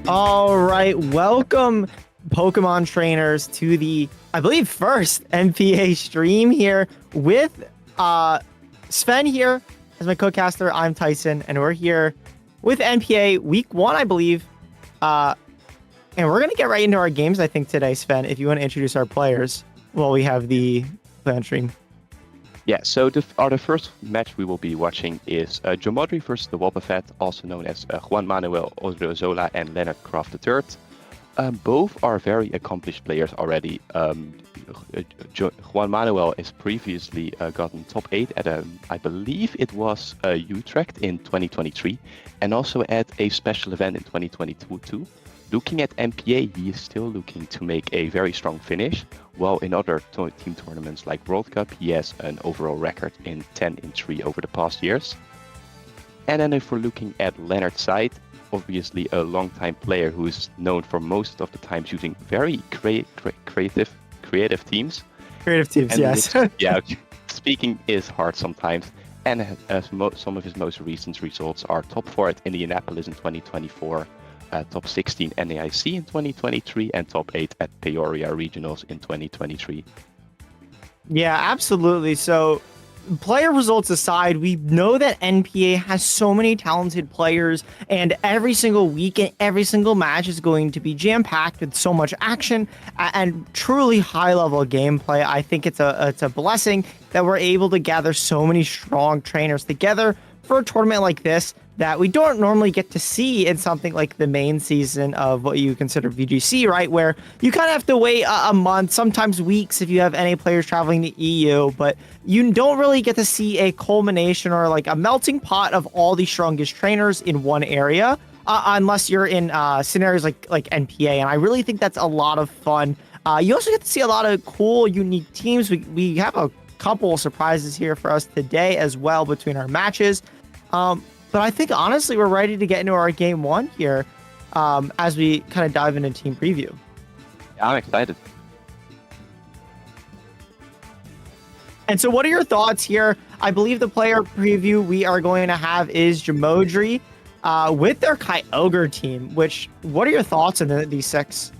All right, welcome Pokemon trainers to the, I believe, first NPA stream here with Sven here as my co-caster. I'm Thaison, and we're here with NPA week 1, I believe. And we're going to get right into our games, I think, today, Sven, if you want to introduce our players while we have the plan stream. Yeah, so the first match we will be watching is Jono versus DaWoblefet, also known as Juan Manuel Odriozola and Leonard Croft III. Both are very accomplished players already. Juan Manuel has previously gotten top 8 at I believe it was Utrecht in 2023, and also at a special event in 2022 too. Looking at NPA, he is still looking to make a very strong finish, while in other team tournaments like World Cup, he has an overall record in 10-3 over the past years. And then if we're looking at Leonard's side, obviously a long-time player who is known for most of the times using very creative teams. Creative teams, and yes. Yeah, speaking is hard sometimes. And some of his most recent results are top 4 at Indianapolis in 2024, top 16 NAIC in 2023, and top 8 at Peoria Regionals in 2023. Yeah, absolutely. So, player results aside, we know that NPA has so many talented players, and every single week and every single match is going to be jam-packed with so much action and truly high-level gameplay. I think it's a blessing that we're able to gather so many strong trainers together for a tournament like this that we don't normally get to see in something like the main season of what you consider VGC, right? Where you kind of have to wait a month, sometimes weeks if you have any players traveling to EU, but you don't really get to see a culmination or like a melting pot of all the strongest trainers in one area, unless you're in scenarios like NPA. And I really think that's a lot of fun. You also get to see a lot of cool, unique teams. We have a couple of surprises here for us today as well between our matches. But I think, honestly, we're ready to get into our game 1 here as we kind of dive into team preview. Yeah, I'm excited. And so what are your thoughts here? I believe the player preview we are going to have is Jamodri with their Kyogre team, what are your thoughts on these 6?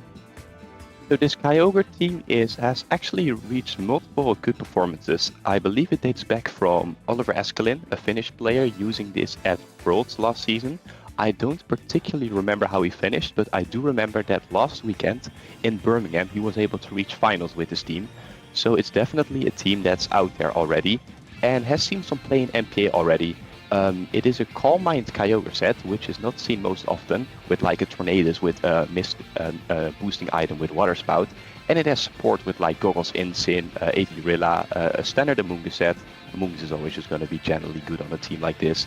So this Kyogre team has actually reached multiple good performances. I believe it dates back from Oliver Eskelin, a Finnish player, using this at Worlds last season. I don't particularly remember how he finished, but I do remember that last weekend in Birmingham he was able to reach finals with his team. So it's definitely a team that's out there already and has seen some play in NPA already. It is a Calm Mind Kyogre set, which is not seen most often, with like a Tornadus with a boosting item with Water Spout, and it has support with like Goggles Incin, Avirilla, a standard Amoonguss set. Amoonguss is always just going to be generally good on a team like this.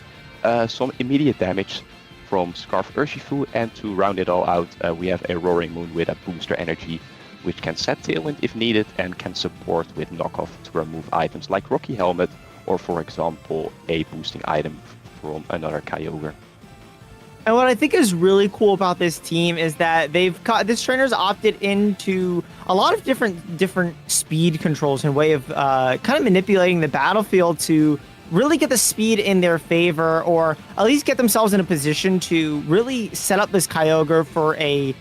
Some immediate damage from Scarf Urshifu, and to round it all out, we have a Roaring Moon with a booster energy, which can set Tailwind if needed and can support with knockoff to remove items like Rocky Helmet, or for example, a boosting item from another Kyogre. And what I think is really cool about this team is that this trainer's opted into a lot of different speed controls and way of kind of manipulating the battlefield to really get the speed in their favor, or at least get themselves in a position to really set up this Kyogre for a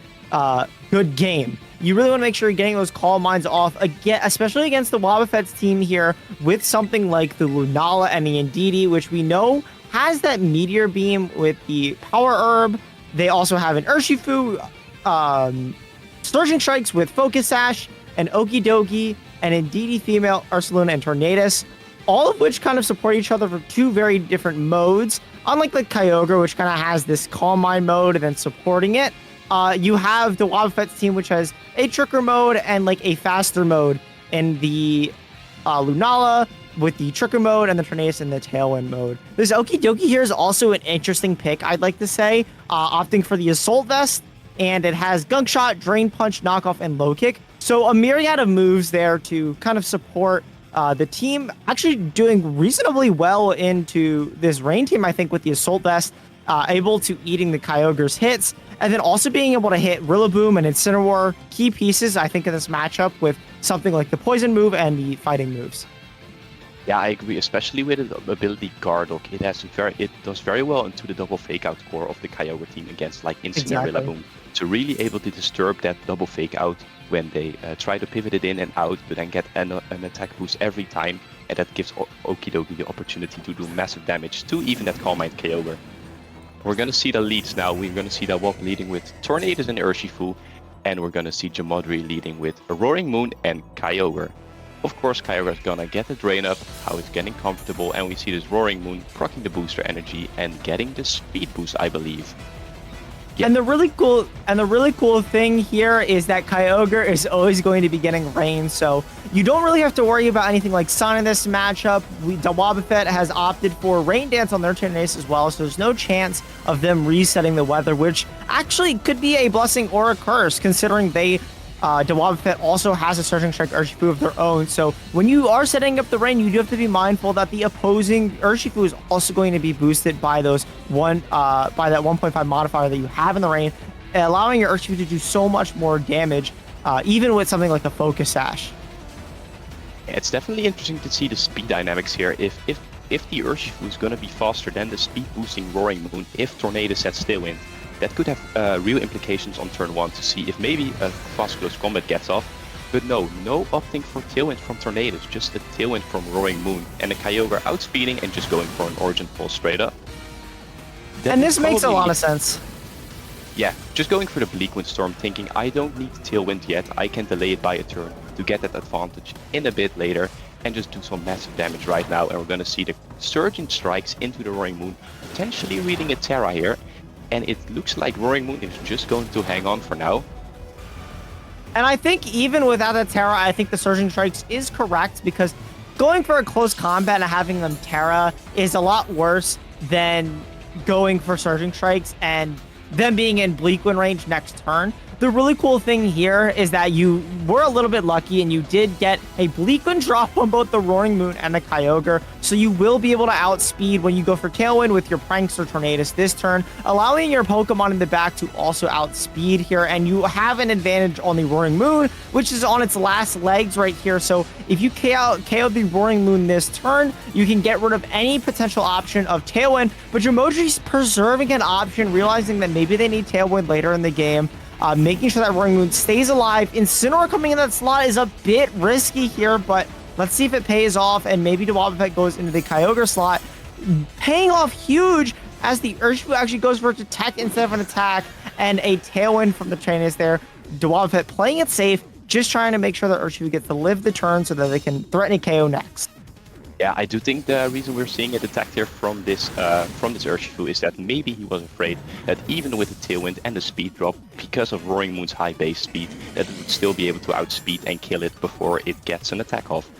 good game. You really want to make sure you're getting those Calm Minds off, again, especially against the Wobbuffet's team here, with something like the Lunala and the Indeedee, which we know has that Meteor Beam with the Power Herb. They also have an Urshifu, Sturgeon Strikes with Focus Sash, and Okie Dokie, and Indeedee Female, Ursaluna, and Tornadus, all of which kind of support each other for 2 very different modes. Unlike the Kyogre, which kind of has this Calm Mind mode and then supporting it, you have the Wobbuffet's team, which has a Tricker mode and like a faster mode in the Lunala with the Tricker mode, and the Tornadus in the Tailwind mode. This Okie Dokie here is also an interesting pick, I'd like to say, opting for the Assault Vest, and it has Gunk Shot, Drain Punch, Knockoff, and Low Kick. So a myriad of moves there to kind of support the team actually doing reasonably well into this Rain team, I think, with the Assault Vest, able to eating the Kyogre's hits, and then also being able to hit Rillaboom and Incineroar, key pieces, I think, in this matchup with something like the Poison move and the Fighting moves. Yeah, I agree, especially with the ability Gardock. It does very well into the double fake out core of the Kyogre team against like Incineroar Rillaboom. So really able to disturb that double fake out when they try to pivot it in and out, but then get an attack boost every time, and that gives Okidogi the opportunity to do massive damage to even that Calm Mind Kyogre. We're gonna see the leads now. We're gonna see DaWoblefet leading with Tornadus and Urshifu, and we're gonna see Jamodri leading with a Roaring Moon and Kyogre. Of course, Kyogre is gonna get the drain up, how it's getting comfortable, and we see this Roaring Moon proccing the booster energy and getting the speed boost, I believe. Yeah. And the really cool thing here is that Kyogre is always going to be getting rain, so you don't really have to worry about anything like sun in this matchup. DaWoblefet has opted for Rain Dance on their Tornadus as well, so there's no chance of them resetting the weather, which actually could be a blessing or a curse, considering DaWoblefet also has a Surging Strike Urshifu of their own. So when you are setting up the rain, you do have to be mindful that the opposing Urshifu is also going to be boosted by that 1.5 modifier that you have in the rain, allowing your Urshifu to do so much more damage, even with something like the Focus Sash. It's definitely interesting to see the speed dynamics here. If the Urshifu is going to be faster than the speed boosting Roaring Moon, if Tornado sets Tailwind, that could have real implications on turn 1 to see if maybe a fast close combat gets off. But no opting for Tailwind from Tornadus, just a Tailwind from Roaring Moon, and a Kyogre outspeeding and just going for an Origin Pulse straight up. And this makes a lot of sense. Yeah, just going for the Bleak Wind Storm, thinking I don't need Tailwind yet, I can delay it by a turn to get that advantage in a bit later and just do some massive damage right now. And we're going to see the Surging Strikes into the Roaring Moon, potentially reading a Terra here. And it looks like Roaring Moon is just going to hang on for now. And I think even without a Terra, I think the Surging Strikes is correct, because going for a close combat and having them Terra is a lot worse than going for Surging Strikes and them being in Bleak Wind range next turn. The really cool thing here is that you were a little bit lucky and you did get a Bleak Wind drop on both the Roaring Moon and the Kyogre, so you will be able to outspeed when you go for Tailwind with your Prankster Tornadus this turn, allowing your Pokemon in the back to also outspeed here, and you have an advantage on the Roaring Moon, which is on its last legs right here. So if you KO the Roaring Moon this turn, you can get rid of any potential option of Tailwind, but Jamodri's preserving an option, realizing that maybe they need Tailwind later in the game. Making sure that Roaring Moon stays alive. Incineroar coming in that slot is a bit risky here, but let's see if it pays off, and maybe DaWoblefet goes into the Kyogre slot, paying off huge as the Urshifu actually goes for a Detect instead of an attack, and a Tailwind from the Tornadus there. DaWoblefet playing it safe, just trying to make sure that Urshifu gets to live the turn so that they can threaten a KO next. Yeah, I do think the reason we're seeing a Detect here from this Urshifu is that maybe he was afraid that even with the Tailwind and the speed drop, because of Roaring Moon's high base speed, that it would still be able to outspeed and kill it before it gets an attack off.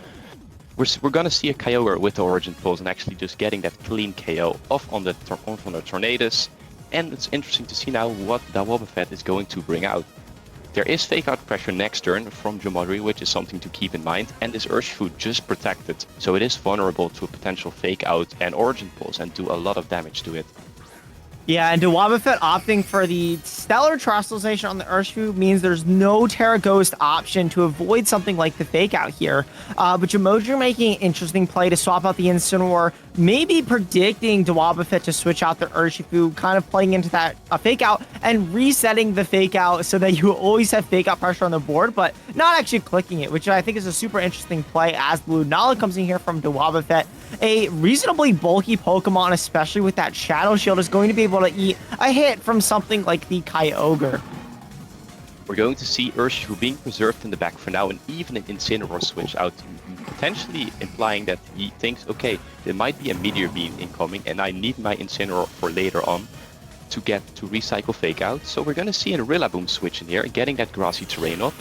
We're gonna see a Kyogre with the Origin Pulse and actually just getting that clean KO off on the Tornadus, and it's interesting to see now what DaWoblefet is going to bring out. There is fake out pressure next turn from Jamodri, which is something to keep in mind, and this Urshifu just protected, so it is vulnerable to a potential fake out and Origin Pulse and do a lot of damage to it. Yeah, and DaWoblefet opting for the Stellar Terastallization on the Urshifu means there's no Terra Ghost option to avoid something like the Fake Out here. But Jamodri making an interesting play to swap out the Incineroar, maybe predicting DaWoblefet to switch out the Urshifu, kind of playing into that Fake Out and resetting the Fake Out so that you always have Fake Out pressure on the board, but not actually clicking it, which I think is a super interesting play as Lunala comes in here from DaWoblefet. A reasonably bulky Pokemon, especially with that Shadow Shield, is going to be able to eat a hit from something like the Kyogre. We're going to see Urshifu being preserved in the back for now, and even an Incineroar switch out, potentially implying that he thinks, okay, there might be a Meteor Beam incoming, and I need my Incineroar for later on to get to recycle Fake Out. So we're going to see a Rillaboom switch in here, getting that Grassy Terrain up.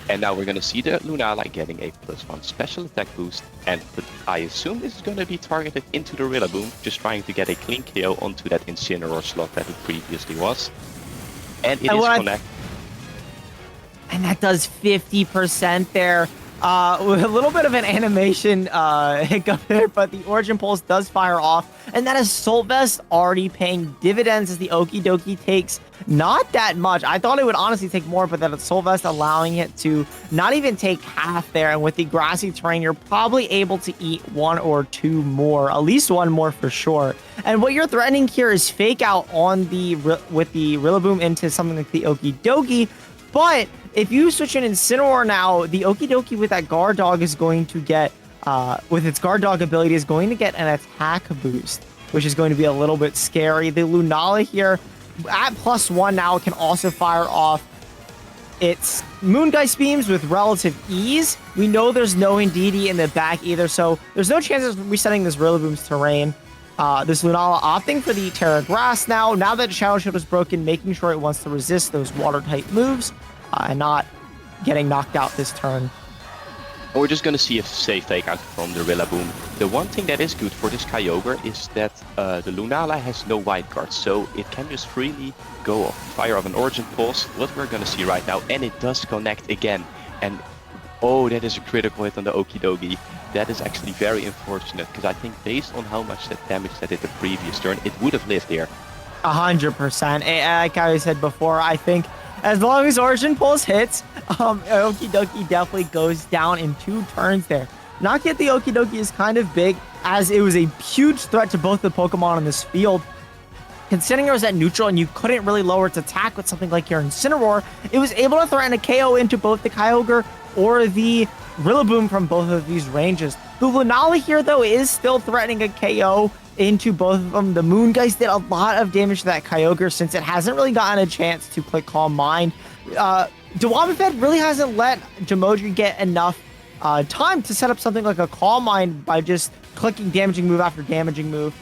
And now we're going to see the Lunala getting a +1 special attack boost, and I assume this is going to be targeted into the Rillaboom, just trying to get a clean KO onto that Incineroar slot that it previously was. And it is connected. And that does 50% there. With a little bit of an animation hiccup there, but the Origin Pulse does fire off, and that Assault Vest already paying dividends as the Okie Dokie takes not that much. I thought it would honestly take more, but that Assault Vest allowing it to not even take half there, and with the grassy terrain, you're probably able to eat 1 or 2 more, at least 1 more for sure. And what you're threatening here is fake out on with the Rillaboom into something like the Okie Dokie, but if you switch in Incineroar now, the Okie Dokie with that Guard Dog is going to get, with its Guard Dog ability, is going to get an attack boost, which is going to be a little bit scary. The Lunala here, at +1 now, can also fire off its Moongeist Beams with relative ease. We know there's no Indeedee in the back either, so there's no chance of resetting this Rillaboom's terrain. This Lunala opting for the Terra Grass now that Shadow Shield is broken, making sure it wants to resist those Water-type moves. And not getting knocked out this turn. We're just going to see a safe takeout from the Rillaboom. The one thing that is good for this Kyogre is that the Lunala has no wild cards, so it can just freely go fire of an Origin Pulse, what we're going to see right now, and it does connect again. And oh, that is a critical hit on the Okie Dokie. That is actually very unfortunate, because I think based on how much that damage that did the previous turn, it would have lived here. 100%. Like I said before, I think as long as Origin Pulse hits, Okie Dokie definitely goes down in 2 turns there. Not yet the Okie Dokie is kind of big, as it was a huge threat to both the Pokemon on this field. Considering it was at neutral and you couldn't really lower its attack with something like your Incineroar, it was able to threaten a KO into both the Kyogre or the Rillaboom from both of these ranges. The Lunala here, though, is still threatening a KO into both of them. The Moongeist did a lot of damage to that Kyogre since it hasn't really gotten a chance to play Calm Mind. DaWoblefet really hasn't let Jamodri get enough time to set up something like a Calm Mind by just clicking damaging move after damaging move.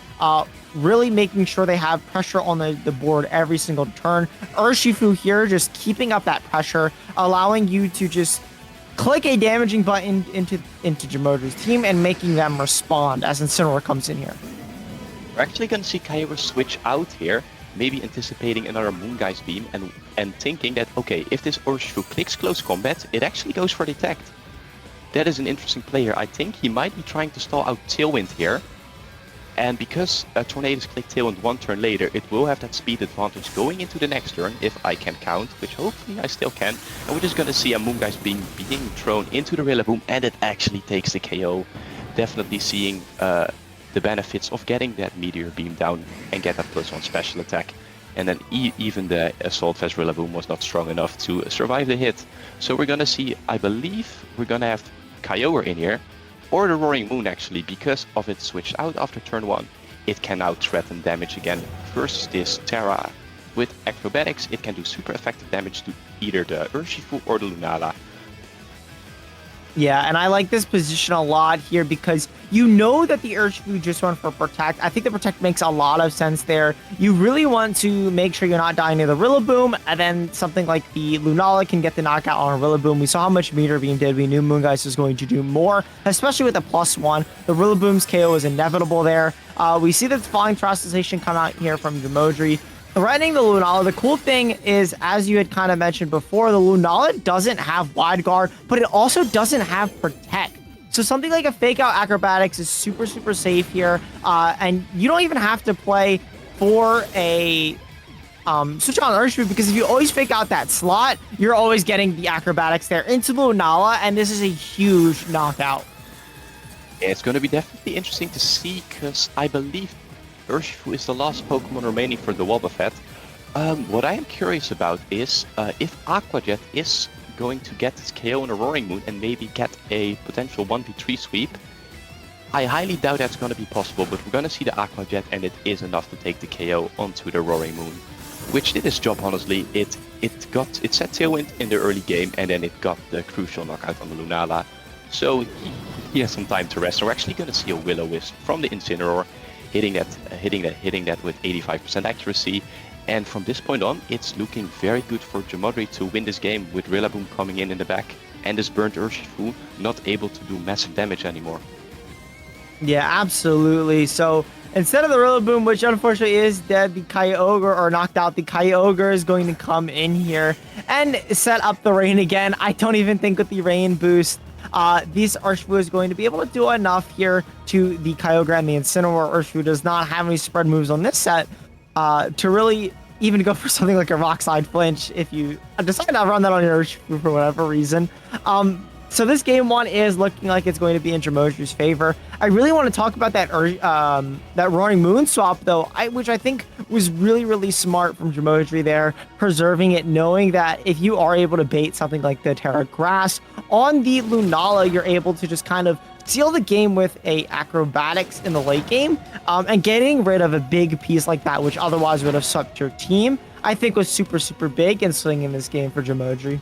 Really making sure they have pressure on the board every single turn. Urshifu here just keeping up that pressure, allowing you to just click a damaging button into Jamodri's team and making them respond as Incineroar comes in here. We're actually going to see Kyogre switch out here, maybe anticipating another Moongeist Beam and thinking that, okay, if this Urshifu clicks close combat, it actually goes for detect. That is an interesting player. I think he might be trying to stall out Tailwind here. And because Tornadus click Tailwind 1 turn later, it will have that speed advantage going into the next turn, if I can count, which hopefully I still can. And we're just going to see a Moongeist Beam being thrown into the Rillaboom, and it actually takes the KO. Definitely seeing the benefits of getting that Meteor Beam down and get that +1 special attack. And then even the Assault Vest Rillaboom was not strong enough to survive the hit. So we're going to see, I believe, we're going to have Kyogre in here. Or the Roaring Moon actually, because of it switched out after turn 1. It can now threaten damage again versus this Terra. With Acrobatics, it can do super effective damage to either the Urshifu or the Lunala. Yeah, and I like this position a lot here because you know that the Urshifu just went for Protect. I think the Protect makes a lot of sense there. You really want to make sure you're not dying near the Rillaboom, and then something like the Lunala can get the knockout on a Rillaboom. We saw how much Meteor Beam did. We knew Moongeist was going to do more, especially with the +1. The Rillaboom's KO is inevitable there. We see the Flying Terastallization come out here from Jamodri. Threatening the Lunala, the cool thing is, as you had kind of mentioned before, the Lunala doesn't have Wide Guard, but it also doesnon have Protect. So something like a Fake Out Acrobatics is super, super safe here, and you don't even have to play for a switch on Urshifu, because if you always fake out that slot, you're always getting the Acrobatics there into the Lunala, and this is a huge knockout. Yeah, it's going to be definitely interesting to see, because I believe Urshifu is the last Pokemon remaining for the DaWoblefet. What I am curious about is if Aqua Jet is going to get this KO on a Roaring Moon and maybe get a potential 1v3 sweep. I highly doubt that's going to be possible, but we're going to see the Aqua Jet, and it is enough to take the KO onto the Roaring Moon, which did its job honestly. It set Tailwind in the early game, and then it got the crucial knockout on the Lunala. So he has some time to rest. So we're actually going to see a Will-O-Wisp from the Incineroar, hitting that with 85% accuracy. And from this point on, it's looking very good for Jamodri to win this game, with Rillaboom coming in the back and this burnt Urshifu not able to do massive damage anymore. Yeah, absolutely. So instead of the Rillaboom, which unfortunately is dead, the Kyogre, or knocked out, the Kyogre is going to come in here and set up the rain again. I don't even think with the rain boost, this Urshifu is going to be able to do enough here to the Kyogre and the Incineroar. Urshifu does not have any spread moves on this set to really even go for something like a Rock Slide Flinch if you decide to run that on your Urshifu for whatever reason. So this game one is looking like it's going to be in Jamodri's favor. I really want to talk about that Roaring Moon swap though, which I think was really, really smart from Jamodri there, preserving it, knowing that if you are able to bait something like the Terra Grass on the Lunala, you're able to just kind of seal the game with a acrobatics in the late game, and getting rid of a big piece like that, which otherwise would have swept your team, I think was super, super big in swinging this game for Jamodri.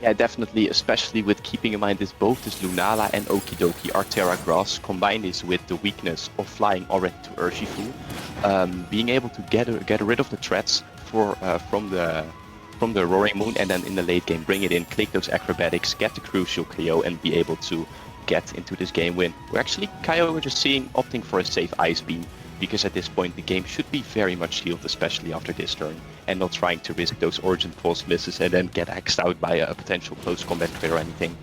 Yeah, definitely, especially with keeping in mind this both this Lunala and Okidoki are Terra Grass, combine this with the weakness of flying already to Urshifu, being able to get rid of the threats from the Roaring Moon, and then in the late game bring it in, click those acrobatics, get the crucial KO, and be able to get into this game win. We're actually Kyogre just opting for a safe Ice Beam, because at this point the game should be very much sealed, especially after this turn, and not trying to risk those Origin Pulse misses and then get axed out by a potential close combat crit or anything.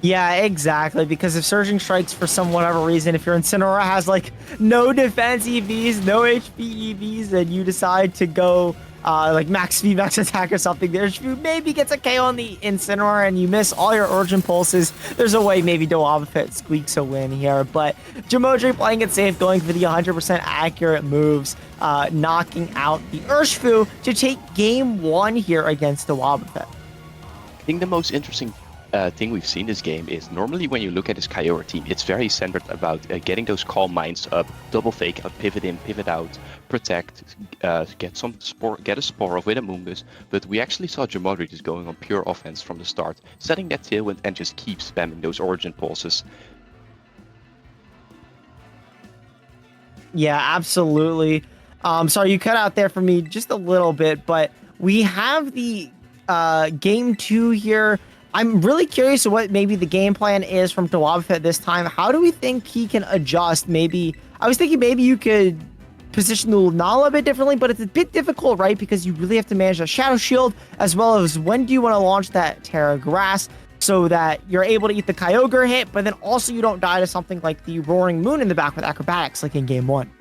Yeah, exactly, because if Surging Strikes for some whatever reason, if your Incineroar has like no defense EVs, no HP EVs, and you decide to go like max speed, max attack or something, there's maybe gets a KO on the Incineroar and you miss all your Origin Pulses, there's a way maybe DaWoblefet squeaks a win here. But Jamodri playing it safe, going for the 100% accurate moves, knocking out the Urshifu to take game one here against DaWoblefet. I think the most interesting thing we've seen this game is normally when you look at this Kyogre team, it's very centered about getting those Calm Minds up, double fake out, pivot in, pivot out, protect, get a Spore off with a Moongus. But we actually saw Jamodri just going on pure offense from the start, setting that Tailwind and just keep spamming those Origin Pulses. Yeah, absolutely. Sorry, you cut out there for me just a little bit, but we have the game two here. I'm really curious what maybe the game plan is from DaWoblefet this time. How do we think he can adjust? Maybe I was thinking maybe you could position the Lunala a bit differently, but it's a bit difficult, right? Because you really have to manage the Shadow Shield, as well as when do you want to launch that Terra Grass so that you're able to eat the Kyogre hit, but then also you don't die to something like the Roaring Moon in the back with acrobatics, like in game one.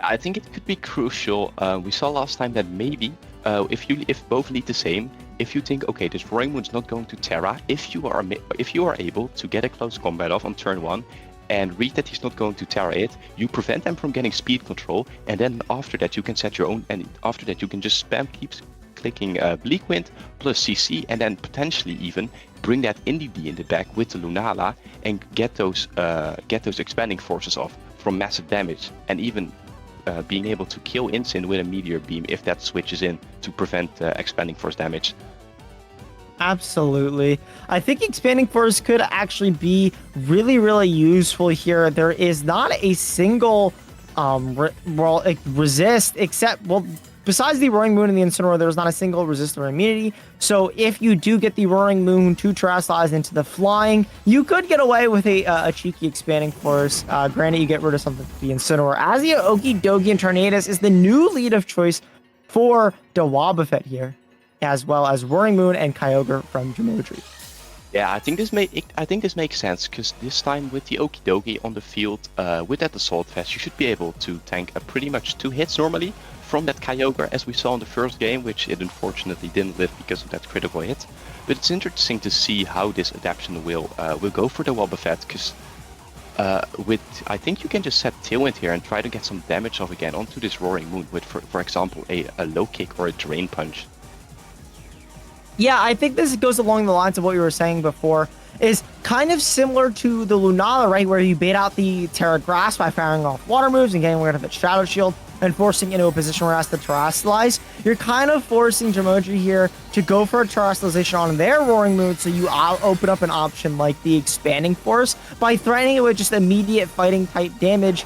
I think it could be crucial. We saw last time that maybe if both lead the same, if you think, okay, this Roaring Moon's not going to Terra, if you are able to get a close combat off on turn one and read that he's not going to Terra it, you prevent them from getting speed control, and then after that you can set your own, and after that you can just keep clicking Bleak Wind plus CC, and then potentially even bring that Indy in the back with the Lunala and get those expanding forces off from massive damage, and even being able to kill Incin with a Meteor Beam if that switches in to prevent expanding force damage. Absolutely. I think Expanding Force could actually be really, really useful here. There is not a single resist except, well, besides the Roaring Moon and the Incineroar, there's not a single resist or immunity. So if you do get the Roaring Moon to Terrasilize into the flying, you could get away with a cheeky Expanding Force. Granted, you get rid of something like the Incineroar. As the Okidogi and Tornadus is the new lead of choice for DaWoblefet here, as well as Roaring Moon and Kyogre from Jamodri. Yeah, I think this makes sense, because this time with the Okidogi on the field, with that Assault Vest, you should be able to tank pretty much 2 hits normally from that Kyogre, as we saw in the first game, which it unfortunately didn't live because of that critical hit. But it's interesting to see how this adaptation will go for DaWoblefet, because I think you can just set Tailwind here and try to get some damage off again onto this Roaring Moon with, for example, a low kick or a Drain Punch. Yeah, I think this goes along the lines of what you were saying before, is kind of similar to the Lunala, right, where you bait out the Terra Grass by firing off water moves and getting rid of its Shadow Shield and forcing into a position where it has to Terrasilize. You're kind of forcing Jamodri here to go for a Terrasalization on their Roaring Moon, so you open up an option like the Expanding Force. By threatening it with just immediate fighting type damage,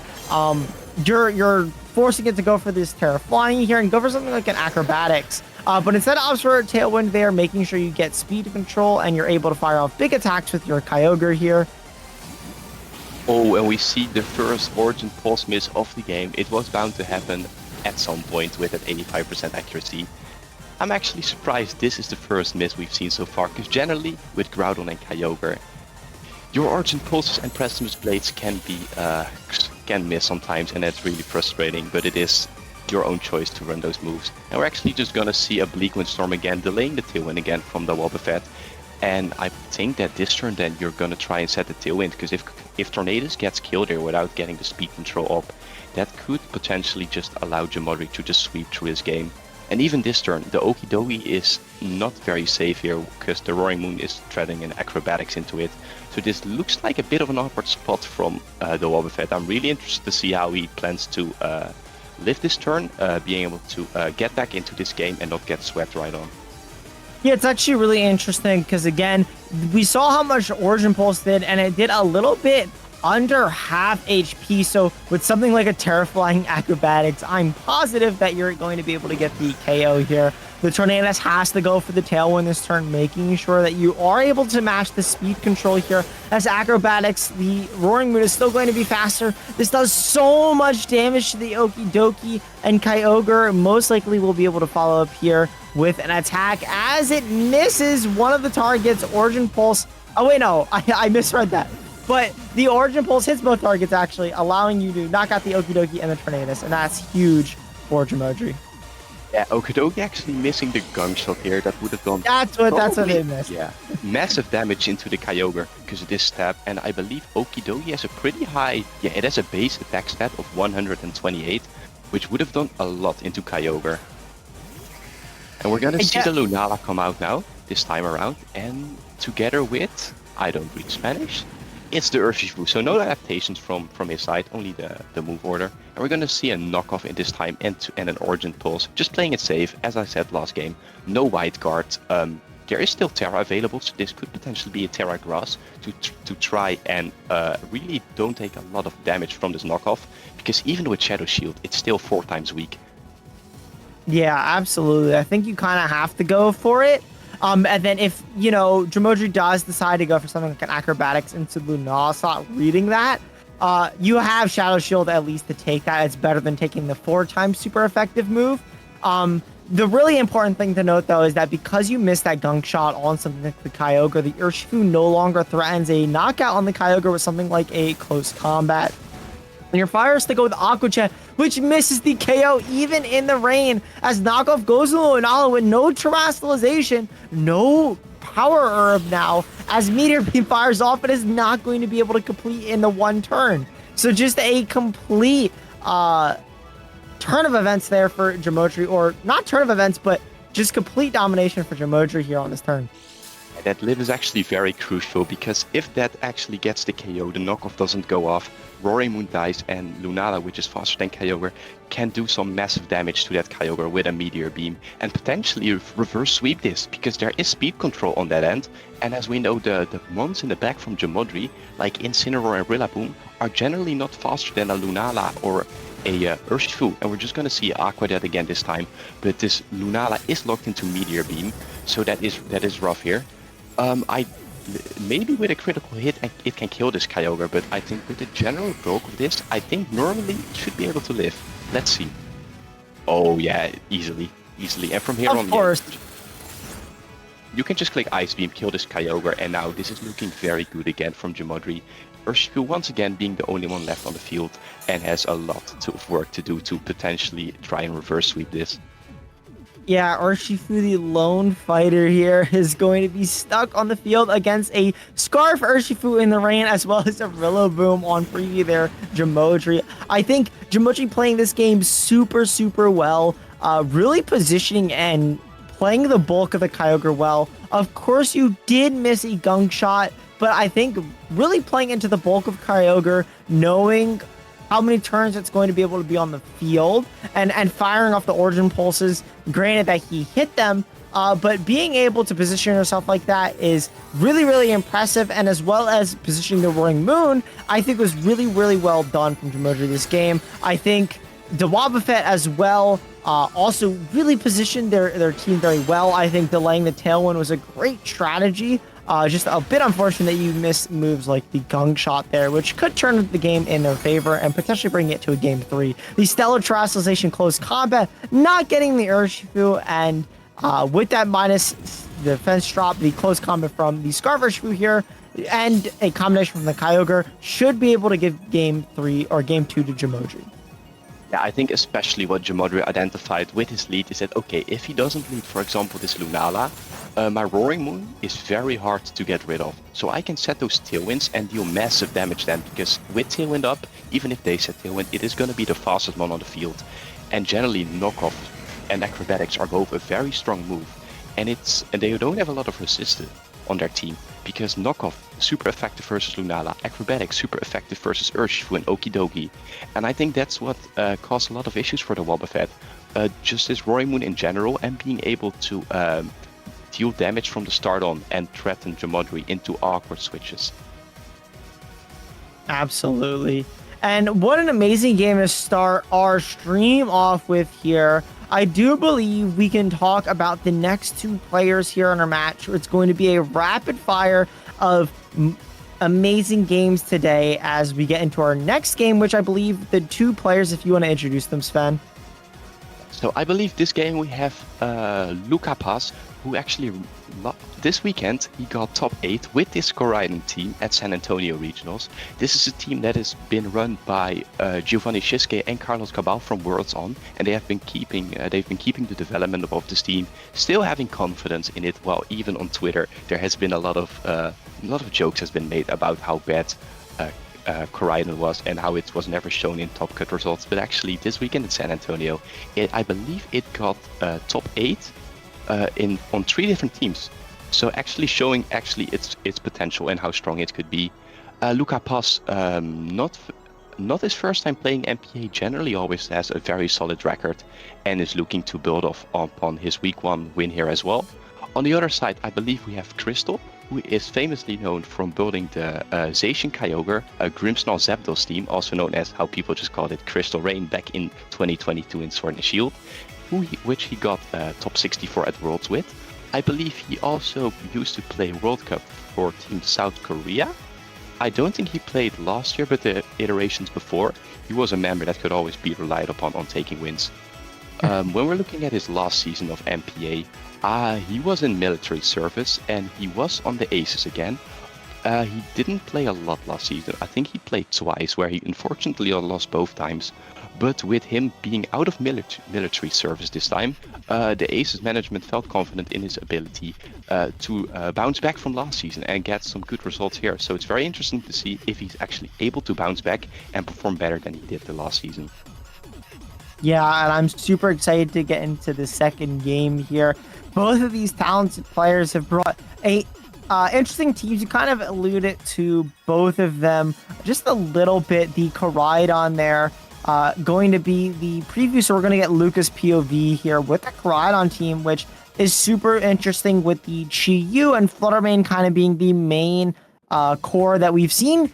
you're forcing it to go for this Terra Flying here and go for something like an Acrobatics. But instead opts for a Tailwind there, making sure you get speed control and you're able to fire off big attacks with your Kyogre here. Oh, and we see the first Origin Pulse miss of the game. It was bound to happen at some point with that 85% accuracy. I'm actually surprised this is the first miss we've seen so far, because generally, with Groudon and Kyogre, your Origin Pulses and Prestimus Blades can miss sometimes, and that's really frustrating, but it is your own choice to run those moves. And we're actually just gonna see a Bleak Windstorm again, delaying the Tailwind again from the DaWoblefet. And I think that this turn then you're gonna try and set the Tailwind, because if Tornadus gets killed here without getting the speed control up, that could potentially just allow Jamodri to just sweep through this game. And even this turn, the Okidogi is not very safe here, because the Roaring Moon is threading an Acrobatics into it. So this looks like a bit of an awkward spot from the DaWoblefet. I'm really interested to see how he plans to live this turn, being able to get back into this game and not get swept right on. Yeah, it's actually really interesting because, again, we saw how much Origin Pulse did, and it did a little bit under half HP. So with something like a Terraflying Acrobatics, I'm positive that you're going to be able to get the KO here. The Tornadus has to go for the Tailwind this turn, making sure that you are able to match the speed control here. As Acrobatics, the Roaring Moon is still going to be faster. This does so much damage to the Okidogi, and Kyogre most likely will be able to follow up here with an attack as it misses one of the targets. Origin Pulse. Oh, wait, no, I misread that. But the Origin Pulse hits both targets, actually, allowing you to knock out the Okidogi and the Tornadus, and that's huge for Jamodri. Yeah, Okidogi actually missing the Gung Shot here. That would have done that's what they missed. Yeah, massive damage into the Kyogre because of this stab. And I believe Okidogi has a pretty high, it has a base attack stat of 128, which would have done a lot into Kyogre. And we're gonna see the Lunala come out now, this time around. And together with, I don't read Spanish, it's the Urshifu, so no adaptations from his side, only the move order. And we're going to see a knockoff in this time and an Origin Pulse. Just playing it safe, as I said last game. No White Guard. There is still Terra available, so this could potentially be a Terra Grass to try and really don't take a lot of damage from this knockoff. Because even with Shadow Shield, it's still 4 times weak. Yeah, absolutely. I think you kind of have to go for it. And then if, Jamodri does decide to go for something like an Acrobatics into Lunala slot, reading that, you have Shadow Shield at least to take that. It's better than taking the 4 times super effective move. The really important thing to note, though, is that because you missed that Gunk Shot on something like the Kyogre, the Urshifu no longer threatens a knockout on the Kyogre with something like a close combat. And your fire is to go with Aqua Jet, which misses the KO even in the rain, as knockoff goes to Lunala with no Terastallization, no Power Herb now, as Meteor Beam fires off, it is not going to be able to complete in the 1 turn. So just a complete turn of events there for Jamodri, or not turn of events, but just complete domination for Jamodri here on this turn. That live is actually very crucial, because if that actually gets the KO, the knockoff doesn't go off, Roaring Moon dies, and Lunala, which is faster than Kyogre, can do some massive damage to that Kyogre with a Meteor Beam, and potentially reverse sweep this, because there is speed control on that end, and as we know, the ones in the back from Jamodri, like Incineroar and Rillaboom, are generally not faster than a Lunala or a Urshifu, and we're just gonna see Aqua Jet again this time, but this Lunala is locked into Meteor Beam, so that is rough here. Maybe with a critical hit it can kill this Kyogre, but I think with the general bulk of this, I think normally it should be able to live. Let's see. Oh yeah, easily. And from here on, of course, you can just click Ice Beam, kill this Kyogre, and now this is looking very good again from Jamodri. Urshifu once again being the only one left on the field and has a lot of work to do to potentially try and reverse sweep this. Yeah, Urshifu, the lone fighter here, is going to be stuck on the field against a Scarf Urshifu in the rain, as well as a Rillaboom on preview there, Jamodri. I think Jamodri playing this game super, super well, really positioning and playing the bulk of the Kyogre well. Of course, you did miss a Gunk Shot, but I think really playing into the bulk of Kyogre, knowing how many turns it's going to be able to be on the field, and firing off the Origin Pulses. Granted that he hit them, but being able to position yourself like that is really, really impressive. And as well as positioning the Roaring Moon, I think was really, really well done from Jamodri this game. I think DaWoblefet as well also really positioned their team very well. I think delaying the Tailwind was a great strategy. Just a bit unfortunate that you missed moves like the Gunk Shot there, which could turn the game in their favor and potentially bring it to a game 3. The Stellar Terastallization close combat, not getting the Urshifu, and With that minus the defense drop, the close combat from the Scarfish here, and a combination from the Kyogre should be able to give game 3 or game 2 to Jimoji. Yeah, I think especially what Jamodri identified with his lead is that, okay, if he doesn't lead, for example, this Lunala, my Roaring Moon is very hard to get rid of. So I can set those Tailwinds and deal massive damage then, because with Tailwind up, even if they set Tailwind, it is going to be the fastest one on the field. And generally, Knockoff and Acrobatics are both a very strong move. And they don't have a lot of resistance on their team, because Knockoff super effective versus Lunala, Acrobatics super effective versus Urshifu and Okidogi, and I think that's what caused a lot of issues for the DaWoblefet. Just this Roaring Moon in general, and being able to deal damage from the start on and threaten Jamodri into awkward switches. Absolutely. And what an amazing game to start our stream off with here. I do believe we can talk about the next 2 players here in our match. It's going to be a rapid fire of amazing games today as we get into our next game, which I believe the 2 players, if you want to introduce them, Sven. So I believe this game we have LucaPaz, who actually this weekend he got top 8 with this Koraidon team at San Antonio Regionals. This is a team that has been run by Giovanni Shisuke and Carlos Cabal from Worlds On, and they have been keeping the development of this team, still having confidence in it. While even on Twitter there has been a lot of jokes has been made about how bad Koraidon was and how it was never shown in top cut results. But actually this weekend in San Antonio, I believe it got top 8 on 3 different teams. So actually showing its potential and how strong it could be. LucaPaz, not his first time playing NPA, generally always has a very solid record and is looking to build upon his week 1 win here as well. On the other side, I believe we have Crystal, who is famously known from building the Zacian Kyogre, a Grimmsnarl Zapdos team, also known as how people just called it Crystal Rain back in 2022 in Sword and Shield, which he got top 64 at Worlds with. I believe he also used to play World Cup for Team South Korea. I don't think he played last year, but the iterations before, he was a member that could always be relied upon on taking wins. When we're looking at his last season of NPA, he was in military service and he was on the Aces again. He didn't play a lot last season. I think he played twice, where he unfortunately lost both times. But with him being out of military service this time, the Aces management felt confident in his ability to bounce back from last season and get some good results here. So it's very interesting to see if he's actually able to bounce back and perform better than he did the last season. Yeah, and I'm super excited to get into the second game here. Both of these talented players have brought a interesting teams. You kind of alluded to both of them just a little bit. The Koraidon there going to be the preview, so we're going to get Lucas POV here with the Koraidon team, which is super interesting, with the Chi-Yu and Fluttermane kind of being the main core that we've seen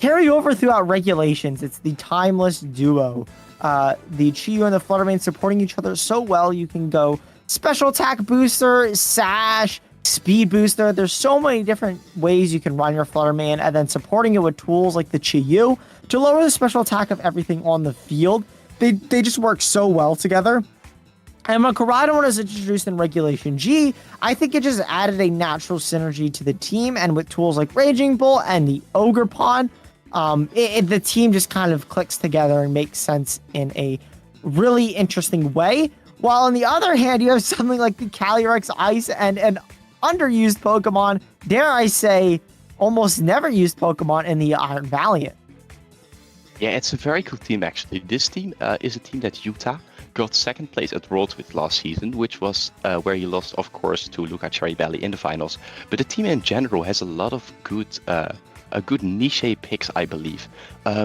carry over throughout regulations. It's the timeless duo. The Chi-Yu and the Fluttermane supporting each other so well. You can go special attack booster, sash, speed booster. There's so many different ways you can run your Fluttermane, and then supporting it with tools like the Chi-Yu to lower the special attack of everything on the field. They just work so well together. And when Koraidon was introduced in Regulation G, I think it just added a natural synergy to the team, and with tools like Raging Bull and the Ogre Pawn, the team just kind of clicks together and makes sense in a really interesting way. While on the other hand, you have something like the Calyrex Ice and an underused Pokemon, dare I say, almost never used Pokemon in the Iron Valiant. Yeah, it's a very cool team actually. This team is a team that Utah got second place at Worlds with last season, which was where he lost, of course, to Luca Cherry Valley in the finals. But the team in general has a lot of good niche picks, I believe,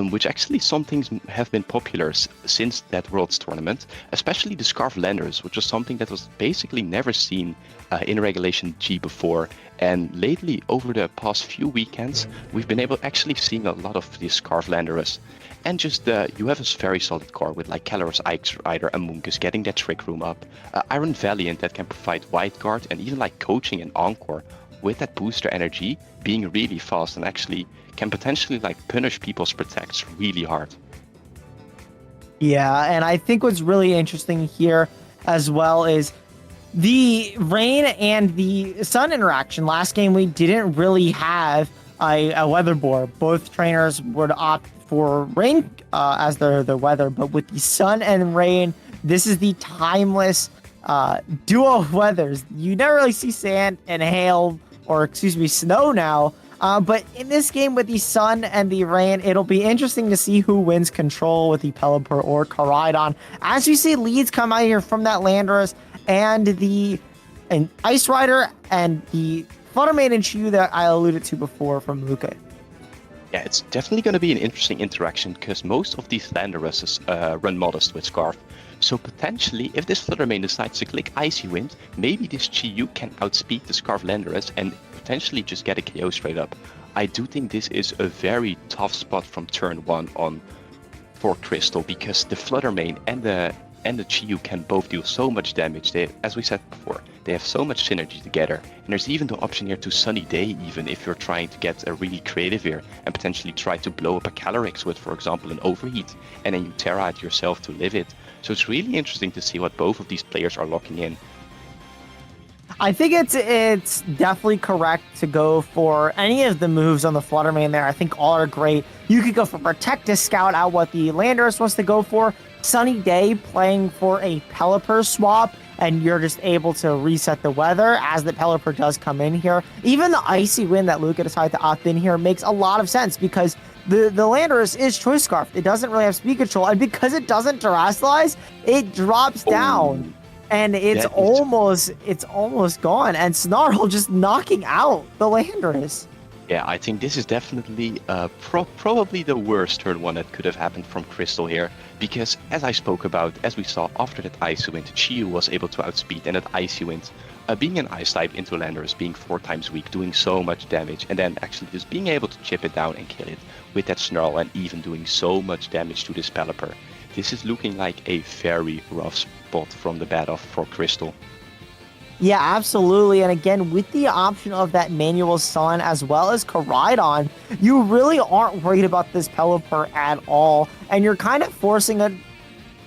which actually some things have been popular since that Worlds tournament, especially the Scarf Landers, which was something that was basically never seen in Regulation G before. And lately, over the past few weekends, we've been able actually seeing a lot of these Scarf Landers. And just you have a very solid core with like Calyrex Ice Rider and Munkus getting that Trick Room up, Iron Valiant that can provide Wide Guard and even like coaching and Encore with that booster energy being really fast and actually can potentially like punish people's protects really hard. Yeah, and I think what's really interesting here as well is The rain and the sun interaction last game, we didn't really have a weather board. Both trainers would opt for rain as their weather, but with the sun and rain, this is the timeless duo of weathers. You never really see sand and hail, or excuse me, snow now. But in this game with the sun and the rain, it'll be interesting to see who wins control with the Pelipper or Koraidon. As you see leads come out here from that Landorus and the Ice Rider and the Fluttermane and Chiyu that I alluded to before from Luca. Yeah, it's definitely going to be an interesting interaction because most of these Landoruses run Modest with Scarf. So potentially, if this Fluttermane decides to click Icy Wind, maybe this Chiyu can outspeed the Scarf Landorus and potentially just get a KO straight up. I do think this is a very tough spot from turn 1 on for Crystal because the Fluttermane and the Chiyu can both deal so much damage. As we said before, they have so much synergy together. And there's even the option here to Sunny Day, even if you're trying to get a really creative here and potentially try to blow up a Calyrex with, for example, an Overheat, and then you Terra it yourself to live it. So it's really interesting to see what both of these players are locking in. I think it's definitely correct to go for any of the moves on the Fluttermane there. I think all are great. You could go for Protect to scout out what the Landorus wants to go for. Sunny Day playing for a Pelipper swap, and you're just able to reset the weather as the Pelipper does come in here. Even the Icy Wind that Luca decided to opt in here makes a lot of sense because the Landorus is Choice Scarf. It doesn't really have speed control, and because it doesn't Terastallize, it drops down. And it's almost gone, and Snarl just knocking out the Landorus. Yeah, I think this is definitely probably the worst turn 1 that could have happened from Crystal here, because as I spoke about, as we saw after that Icy Wind, Chiyu was able to outspeed, and that Icy Wind, being an Ice type into Landorus, being 4 times weak, doing so much damage, and then actually just being able to chip it down and kill it with that Snarl, and even doing so much damage to this Pelipper. This is looking like a very rough spot from the bat off for Crystal. Yeah, absolutely. And again, with the option of that Manual Sun as well as Koraidon, you really aren't worried about this Pelipper at all. And you're kind of forcing a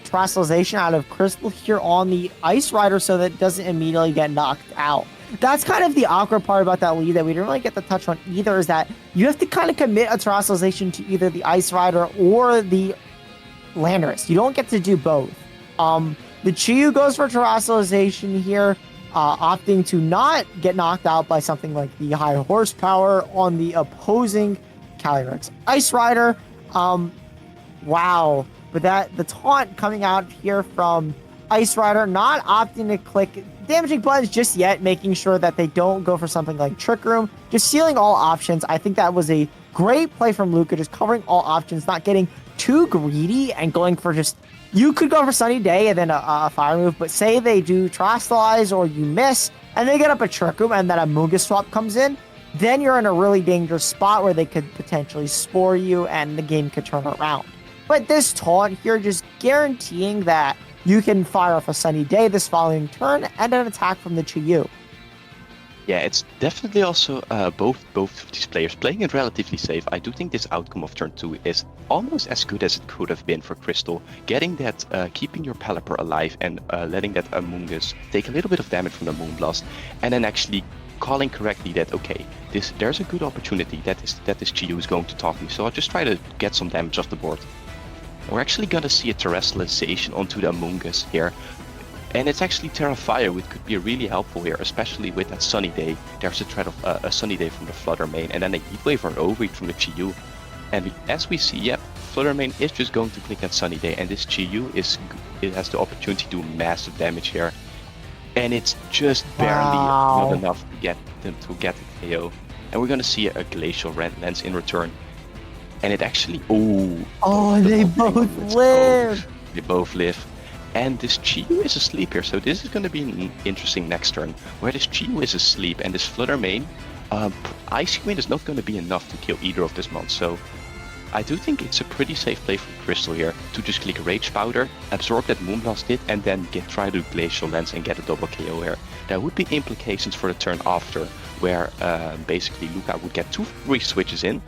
Terastallization out of Crystal here on the Ice Rider so that it doesn't immediately get knocked out. That's kind of the awkward part about that lead that we didn't really get to touch on either, is that you have to kind of commit a Terastallization to either the Ice Rider or the Landorus. You don't get to do both. The Chiyu goes for Terastallization here, opting to not get knocked out by something like the high horsepower on the opposing Calyrex Ice Rider. Wow. But the taunt coming out here from Ice Rider, not opting to click damaging buttons just yet, making sure that they don't go for something like Trick Room, just sealing all options. I think that was a great play from Luca, just covering all options, not getting too greedy and going for just, you could go for Sunny Day and then a fire move, but say they do Terastallize or you miss and they get up a Trick Room and then a Mungus swap comes in, then you're in a really dangerous spot where they could potentially spore you and the game could turn around. But this taunt here just guaranteeing that you can fire off a Sunny Day this following turn and an attack from the Chiyu. Yeah, it's definitely also both of these players playing it relatively safe. I do think this outcome of turn 2 is almost as good as it could have been for Crystal. Getting that, keeping your Pelipper alive and letting that Amoonguss take a little bit of damage from the Moonblast, and then actually calling correctly that, okay, there's a good opportunity that this Chiyu is going to taunt me, so I'll just try to get some damage off the board. We're actually gonna see a Terastallization onto the Amoonguss here. And it's actually Terra Fire, which could be really helpful here, especially with that Sunny Day. There's a threat of a Sunny Day from the Fluttermane, and then a Heatwave or an Overheat from the Chiyu. And as we see, yeah, Fluttermane is just going to click that Sunny Day, and this Chiyu has the opportunity to do massive damage here. And it's just barely not enough to get them to get the KO. And we're gonna see a Glacial Lens in return. And it actually, they both live. They both live. And this Chiyu is asleep here, so this is going to be an interesting next turn, where this Chiyu is asleep and this Fluttermane, Icy Wind is not going to be enough to kill either of this month, so I do think it's a pretty safe play from Crystal here, to just click Rage Powder, absorb that Moonblast hit, and then try to Glacial Lens and get a double KO here. There would be implications for the turn after, where basically Luca would get 2 free switches in.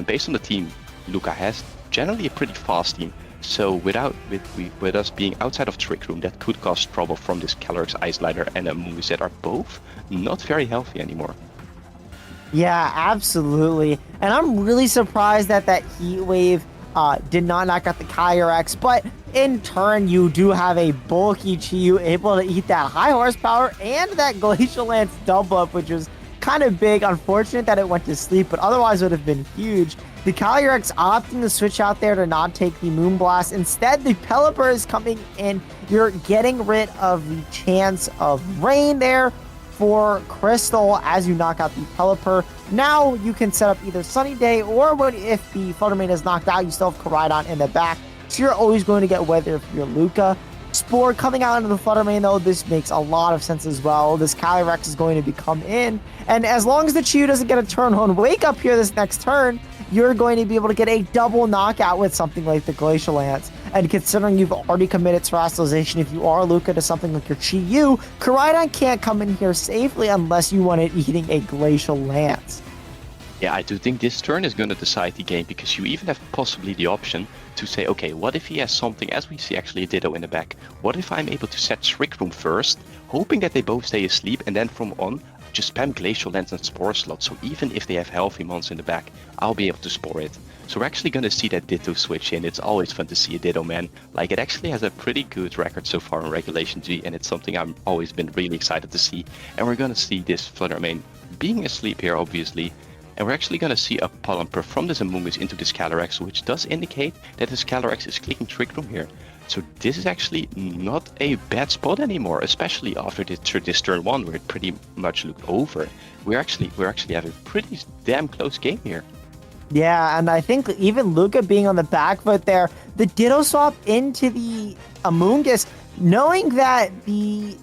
Based on the team Luca has, generally a pretty fast team, So with us being outside of Trick Room, that could cause trouble from this Calyrex Ice Glider and Amoonguss that are both not very healthy anymore. Yeah, absolutely. And I'm really surprised that that Heat Wave did not knock out the Calyrex, but in turn, you do have a bulky Chi-Yu able to eat that high horsepower and that Glacial Lance double up, which was kind of big. Unfortunate that it went to sleep, but otherwise would have been huge. The Calyrex opting to switch out there to not take the Moonblast. Instead, the Pelipper is coming in. You're getting rid of the chance of rain there for Crystal as you knock out the Pelipper. Now you can set up either Sunny Day, or if the Flutter Mane is knocked out, you still have Koraidon in the back. So you're always going to get weather if you're Luca. Spore coming out into the Flutter Mane, though, this makes a lot of sense as well. This Calyrex is going to become in, and as long as the Chi-Yu doesn't get a turn on Wake Up here this next turn, you're going to be able to get a double knockout with something like the Glacial Lance. And considering you've already committed Terastallization, if you are Luca, to something like your Chi-Yu, Koraidon can't come in here safely unless you want it eating a Glacial Lance. Yeah, I do think this turn is going to decide the game, because you even have possibly the option to say, okay, what if he has something, as we see actually a Ditto in the back, what if I'm able to set Trick Room first, hoping that they both stay asleep, and then from on, just spam Glacial Lance and Spore slot, so even if they have healthy mons in the back, I'll be able to Spore it. So we're actually going to see that Ditto switch in. It's always fun to see a Ditto, man. Like, it actually has a pretty good record so far in Regulation G, and it's something I've always been really excited to see. And we're going to see this Flutter Mane being asleep here, obviously. And we're actually going to see a Pelipper from this Amoonguss into this Calyrex, which does indicate that this Calyrex is clicking Trick Room here. So this is actually not a bad spot anymore, especially after this turn one, where it pretty much looked over. We're actually having a pretty damn close game here. Yeah, and I think even Luca being on the back foot there, the Ditto swap into the Amoonguss, knowing that the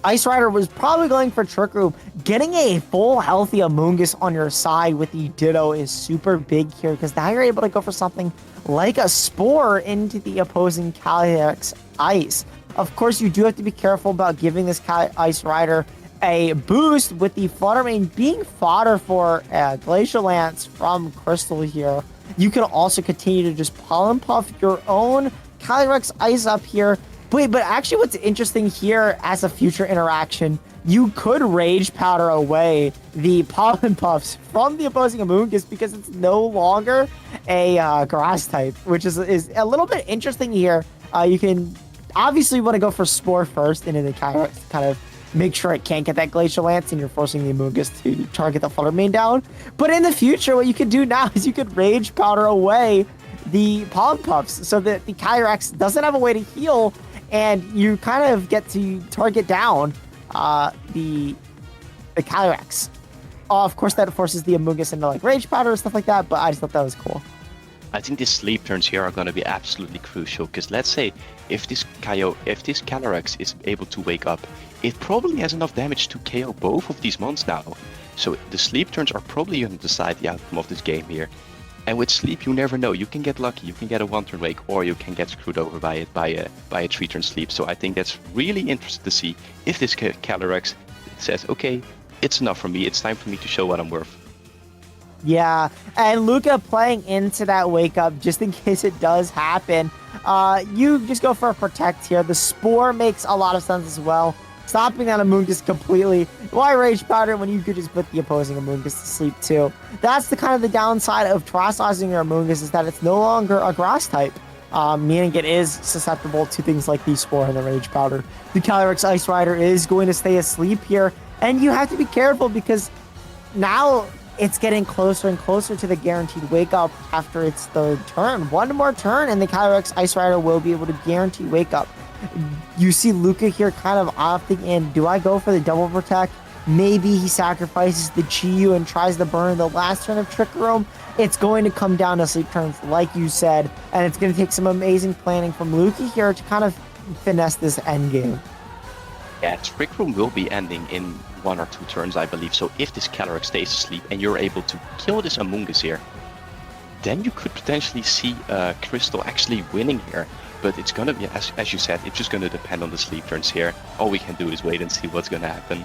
Ice Rider was probably going for Trick Room, getting a full healthy Amoonguss on your side with the Ditto is super big here, because now you're able to go for something like a Spore into the opposing Calyrex Ice. Of course, you do have to be careful about giving this Ice Rider a boost, with the Flutter Mane being fodder for Glacial Lance from Crystal here. You can also continue to just Pollen Puff your own Calyrex Ice up here. But actually what's interesting here as a future interaction, you could Rage Powder away the Pollen Puffs from the opposing Amoonguss, because it's no longer a Grass type, which is a little bit interesting here. You can obviously want to go for Spore first into the Calyrex to kind of make sure it can't get that Glacial Lance, and you're forcing the Amoonguss to target the Flutter Mane down. But in the future, what you could do now is you could Rage Powder away the Pollen Puffs so that the Calyrex doesn't have a way to heal, and you kind of get to target down the Calyrex. Of course, that forces the Amoonguss into like Rage Powder and stuff like that, but I just thought that was cool. I think these sleep turns here are going to be absolutely crucial, because let's say if this Calyrex is able to wake up, it probably has enough damage to KO both of these mons now. So the sleep turns are probably going to decide the outcome of this game here. And with sleep, you never know. You can get lucky, you can get a one-turn wake, or you can get screwed over by it by a 3-turn sleep. So I think that's really interesting to see if this Calyrex says, okay, it's enough for me. It's time for me to show what I'm worth. Yeah, and Luca playing into that wake up just in case it does happen. You just go for a Protect here. The Spore makes a lot of sense as well. Stopping that Amoonguss completely. Why Rage Powder when you could just put the opposing Amoonguss to sleep too? That's the kind of the downside of Terastallizing your Amoonguss, is that it's no longer a Grass type. Meaning it is susceptible to things like the Spore and the Rage Powder. The Calyrex Ice Rider is going to stay asleep here, and you have to be careful, because now it's getting closer and closer to the guaranteed wake up after its third turn. One more turn and the Calyrex Ice Rider will be able to guarantee wake up. You see Luca here kind of opting in. Do I go for the double protect? Maybe he sacrifices the Chi-Yu and tries to burn the last turn of Trick Room. It's going to come down to sleep turns, like you said, and it's going to take some amazing planning from Luca here to kind of finesse this end game. Yeah, Trick Room will be ending in 1 or 2 turns, I believe. So if this Calyrex stays asleep and you're able to kill this Amoonguss here, then you could potentially see Crystal actually winning here. But it's going to be, as you said, it's just going to depend on the sleep turns here. All we can do is wait and see what's going to happen.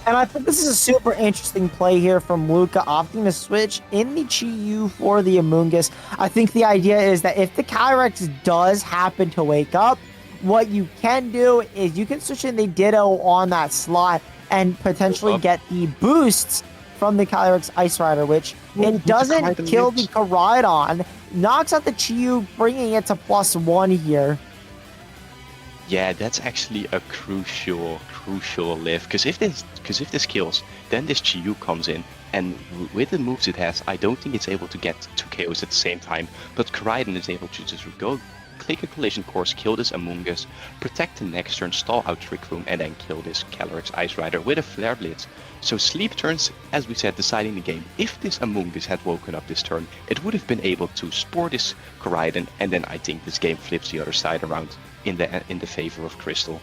And I think this is a super interesting play here from Luca, opting to switch in the Chi-Yu for the Amoonguss. I think the idea is that if the Calyrex does happen to wake up, what you can do is you can switch in the Ditto on that slot and potentially get the boosts from the Calyrex Ice Rider, which it doesn't kill the Koraidon, knocks out the Chi-Yu, bringing it to +1 here. Yeah, that's actually a crucial lift, because if this kills, then this Chi-Yu comes in, and with the moves it has, I don't think it's able to get 2 KOs at the same time, but Koraidon is able to just go click a collision course, kill this Amoonguss, protect the next turn, stall out Trick Room, and then kill this Calyrex Ice Rider with a Flare Blitz. So sleep turns, as we said, deciding the game. If this Amoonguss had woken up this turn, it would have been able to spore this Koraidon, and then I think this game flips the other side around in the favor of Crystal.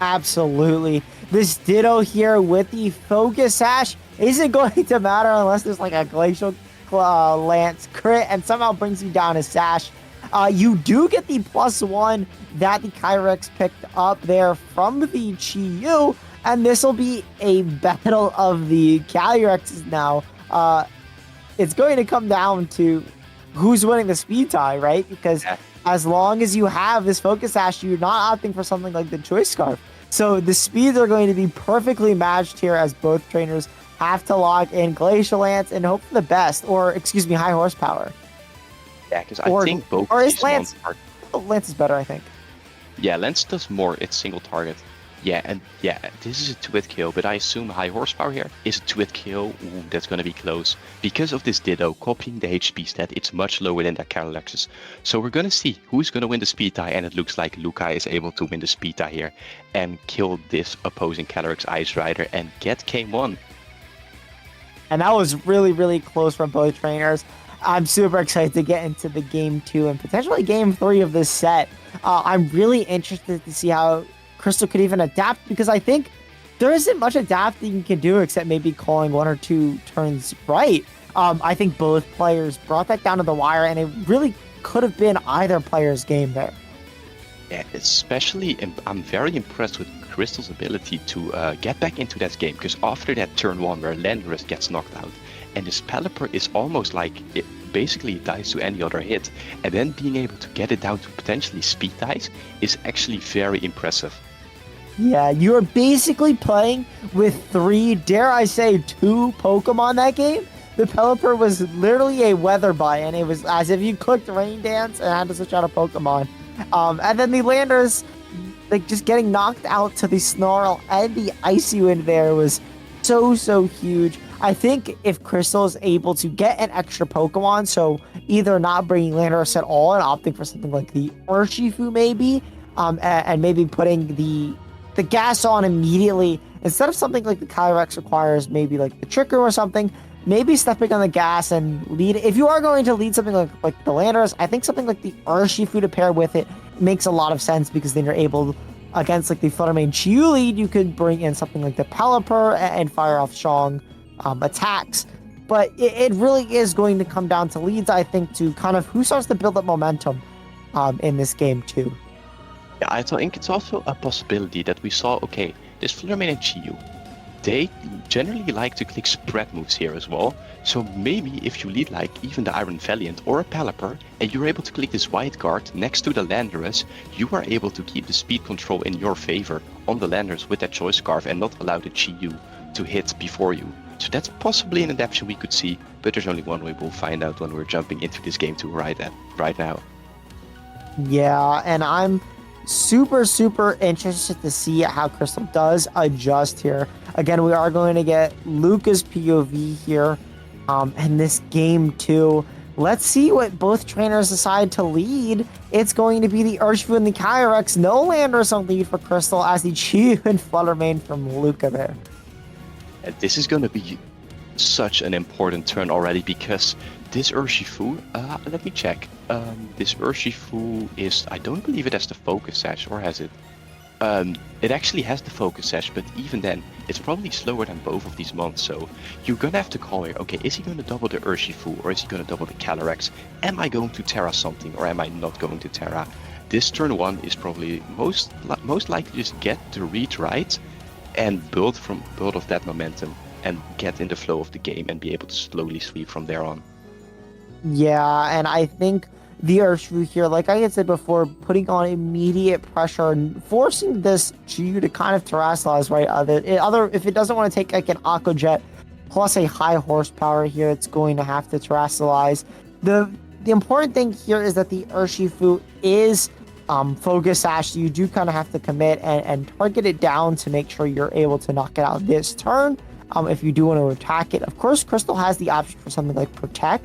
Absolutely. This Ditto here with the Focus Sash isn't going to matter unless there's like a Glacial Lance crit and somehow brings you down a Sash. You do get the +1 that the Calyrex picked up there from the Chi-Yu, and this will be a battle of the Calyrexes now. It's going to come down to who's winning the speed tie, right? Because as long as you have this Focus Sash, you're not opting for something like the Choice Scarf. So the speeds are going to be perfectly matched here as both trainers have to lock in Glacial Lance and hope for the best, or excuse me, High Horsepower. Yeah, because I think both or is Lance? Lance is better, I think. Yeah, Lance does more. It's single target. Yeah, and yeah, this is a 2-hit kill, but I assume High Horsepower here is a 2-hit kill. Ooh, that's gonna be close. Because of this Ditto, copying the HP stat, it's much lower than the Calyrex. So we're gonna see who's gonna win the speed tie, and it looks like Luca is able to win the speed tie here and kill this opposing Calyrex Ice Rider and get game 1. And that was really, really close from both trainers. I'm super excited to get into the game 2 and potentially game 3 of this set. I'm really interested to see how Crystal could even adapt, because I think there isn't much adapting you can do except maybe calling 1 or 2 turns right. I think both players brought that down to the wire, and it really could have been either player's game there. Yeah, especially, I'm very impressed with Crystal's ability to get back into that game, because after that turn 1 where Landorus gets knocked out, and this Pelipper is almost like it basically dies to any other hit, and then being able to get it down to potentially speed ties is actually very impressive. Yeah, you are basically playing with 3, dare I say 2 Pokemon that game. The Pelipper was literally a weather buy, and it was as if you clicked Rain Dance and had to switch out a Pokemon. And then the Landers, like just getting knocked out to the Snarl and the Icy Wind there was so huge. I think if Crystal is able to get an extra Pokemon, so either not bringing Landorus at all and opting for something like the Urshifu maybe, and maybe putting the gas on immediately instead of something like the Calyrex requires, maybe like the Trick Room or something, maybe stepping on the gas and lead. If you are going to lead something like the Landorus, I think something like the Urshifu to pair with it makes a lot of sense, because then you're able, against like the Fluttermane Chi-Yu lead, you could bring in something like the Pelipper and fire off strong attacks. But it really is going to come down to leads, I think, to kind of who starts to build up momentum in this game too. Yeah, I think it's also a possibility that we saw, okay, this Fluttermane and Chi-Yu, they generally like to click spread moves here as well. So maybe if you lead like even the Iron Valiant or a Pelipper, and you're able to click this White Guard next to the Landorus, you are able to keep the speed control in your favor on the Landorus with that Choice Scarf and not allow the Chi-Yu to hit before you. So that's possibly an adaptation we could see, but there's only one way. We'll find out when we're jumping into this game 2 right now. Yeah, and I'm super interested to see how Crystal does adjust here. Again, we are going to get Luca's POV here in this game 2. Let's see what both trainers decide to lead. It's going to be the Urshifu and the Calyrex. No Landorus on lead for Crystal, as the Chi-Yu and Fluttermane from Luca there. And this is going to be such an important turn already, because this Urshifu, let me check. This Urshifu is, I don't believe it has the Focus Sash, or has it? It actually has the Focus Sash, but even then, it's probably slower than both of these months. So you're gonna have to call here, okay, is he gonna double the Urshifu, or is he gonna double the Calyrex? Am I going to Terra something, or am I not going to Terra? This turn 1 is probably most likely just get the read right, and build off that momentum and get in the flow of the game and be able to slowly sweep from there on. Yeah, and I think the Urshifu here, like I had said before, putting on immediate pressure and forcing this Chiyu to kind of terrestrialize, right? If it doesn't want to take like an Aqua Jet plus a high horsepower here, it's going to have to terrestrialize. The important thing here is that the Urshifu is focus sash. You do kind of have to commit and target it down to make sure you're able to knock it out this turn. If you do want to attack it, of course, Crystal has the option for something like Protect.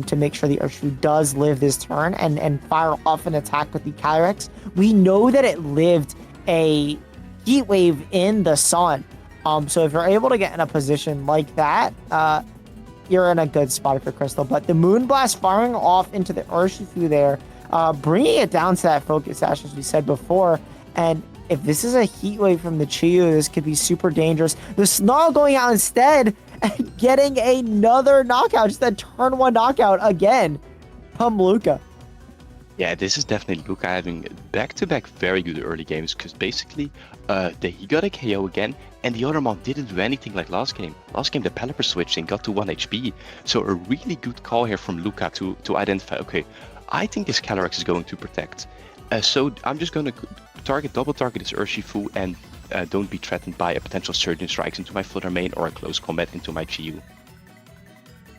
To make sure the Urshifu does live this turn and fire off an attack with the Calyrex. We know that it lived a Heat Wave in the sun. So if you're able to get in a position like that, you're in a good spot for Crystal. But the Moonblast firing off into the Urshifu there, bringing it down to that Focus Sash, as we said before. And if this is a Heat Wave from the Chiyu, this could be super dangerous. The Snarl going out instead and getting another knockout, just a turn 1 knockout again from Luca. Yeah, this is definitely Luca having back-to-back very good early games, because basically he got a KO again, and the other mon didn't do anything like last game. Last game the Pelipper switched and got to 1 HP, so a really good call here from Luca to identify, okay, I think this Calyrex is going to Protect. So I'm just going to double target this Urshifu and don't be threatened by a potential Surgeon Strikes into my Flutter Mane or a close combat into my Chiyu.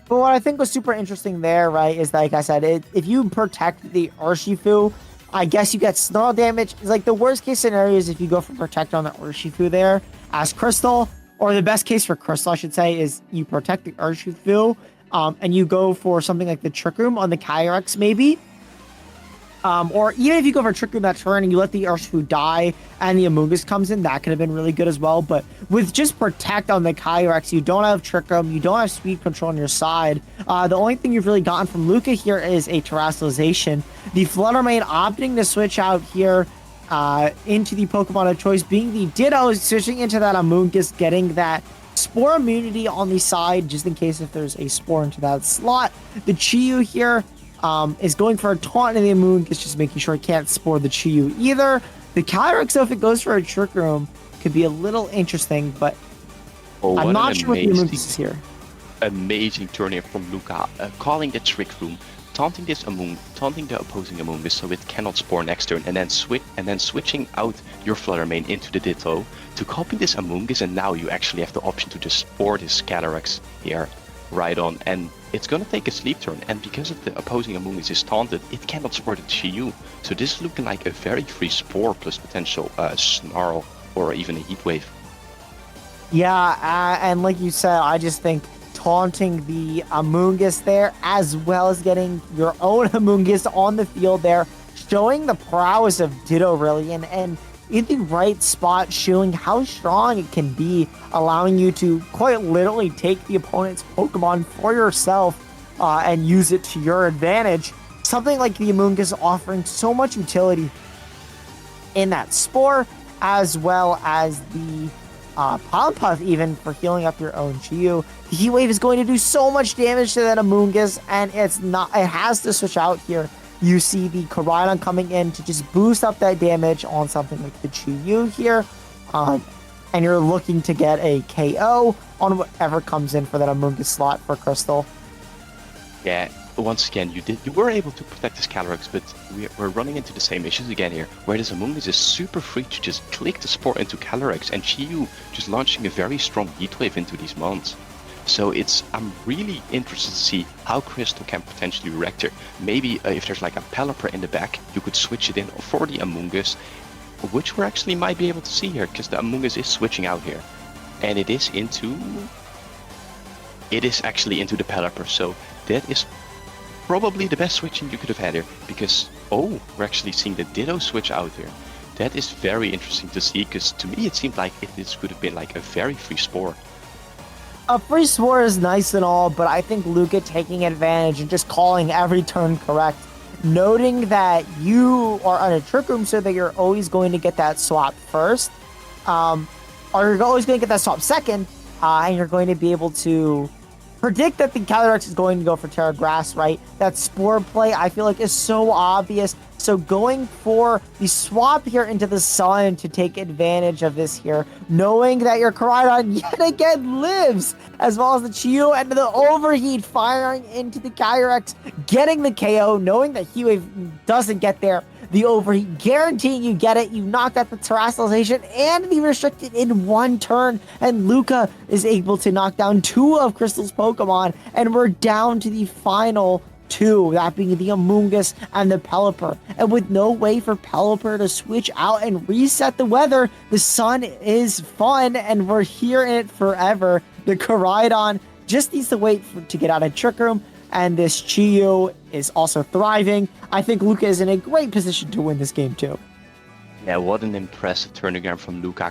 But what I think was super interesting there, right, is like I said, if you protect the Urshifu, I guess you get Snarl damage. It's like the worst case scenario is if you go for Protect on the Urshifu there as Crystal, or the best case for Crystal, I should say, is you protect the Urshifu and you go for something like the Trick Room on the Calyrex maybe. Or even if you go for Trick Room that turn and you let the Urshifu die and the Amoonguss comes in, that could have been really good as well. But with just Protect on the Calyrex, you don't have Trick Room, you don't have Speed Control on your side. The only thing you've really gotten from Luca here is a Terrestrialization. The Flutter Mane opting to switch out here into the Pokemon of choice, being the Ditto, switching into that Amoonguss, getting that Spore immunity on the side, just in case if there's a Spore into that slot. The Chiyu here is going for a taunt in the Amoonguss, just making sure it can't spore the Chiyu either. The Calyrex, though, if it goes for a Trick Room, could be a little interesting, but I'm not sure what the Amoonguss is here. Amazing turn here from Luca, calling the Trick Room, taunting the opposing Amoonguss so it cannot spore next turn, and then switching out your Flutter Mane into the Ditto to copy this Amoonguss, and now you actually have the option to just spore this Calyrex here right on, and it's gonna take a sleep turn, and because of the opposing Amoonguss is taunted, it cannot spore the Chiyu. So this is looking like a very free Spore plus potential Snarl or even a Heat Wave. Yeah, and like you said, I just think taunting the Amoonguss there, as well as getting your own Amoonguss on the field there, showing the prowess of Ditto really, and in the right spot, showing how strong it can be, allowing you to quite literally take the opponent's Pokemon for yourself and use it to your advantage. Something like the Amoonguss offering so much utility in that Spore, as well as the Palm Puff even for healing up your own Chiyu. The Heat Wave is going to do so much damage to that Amoonguss, and it has to switch out here. You see the Koraidon coming in to just boost up that damage on something like the Chiyu here. And you're looking to get a KO on whatever comes in for that Amoonguss slot for Crystal. Yeah, once again, you were able to protect this Calyrex, but we're running into the same issues again here, where this Amoonguss is super free to just click the Spore into Calyrex, and Chiyu just launching a very strong Heat Wave into these mons. So I'm really interested to see how Crystal can potentially react here. Maybe if there's like a Pelipper in the back, you could switch it in for the Amoonguss, which we actually might be able to see here, because the Amoonguss is switching out here. And it is actually into the Pelipper, so that is probably the best switching you could have had here, because, we're actually seeing the Ditto switch out here. That is very interesting to see, because to me it seemed like this could have been like a very free Spore. A free Spore is nice and all, but I think Luca taking advantage and just calling every turn correct, noting that you are on a Trick Room so that you're always going to get that swap first, or you're always going to get that swap second, and you're going to be able to predict that the Calyrex is going to go for Terra Grass, right? That Spore play, I feel like, is so obvious. So going for the swap here into the Sun to take advantage of this here, knowing that your Koraidon yet again lives, as well as the Chiyu and the Overheat firing into the Calyrex, getting the KO, knowing that Heat Wave doesn't get there. The Overheat guaranteeing you get it. You knocked out the Terrestrialization and the Restricted in one turn, and Luca is able to knock down 2 of Crystal's Pokemon, and we're down to the final 2, that being the Amoonguss and the Pelipper. And with no way for Pelipper to switch out and reset the weather, the Sun is fun, and we're here in it forever. The Koraidon just needs to wait to get out of Trick Room, and this Chiyu is also thriving. I think Luca is in a great position to win this game too. Yeah, what an impressive turnaround from Luca.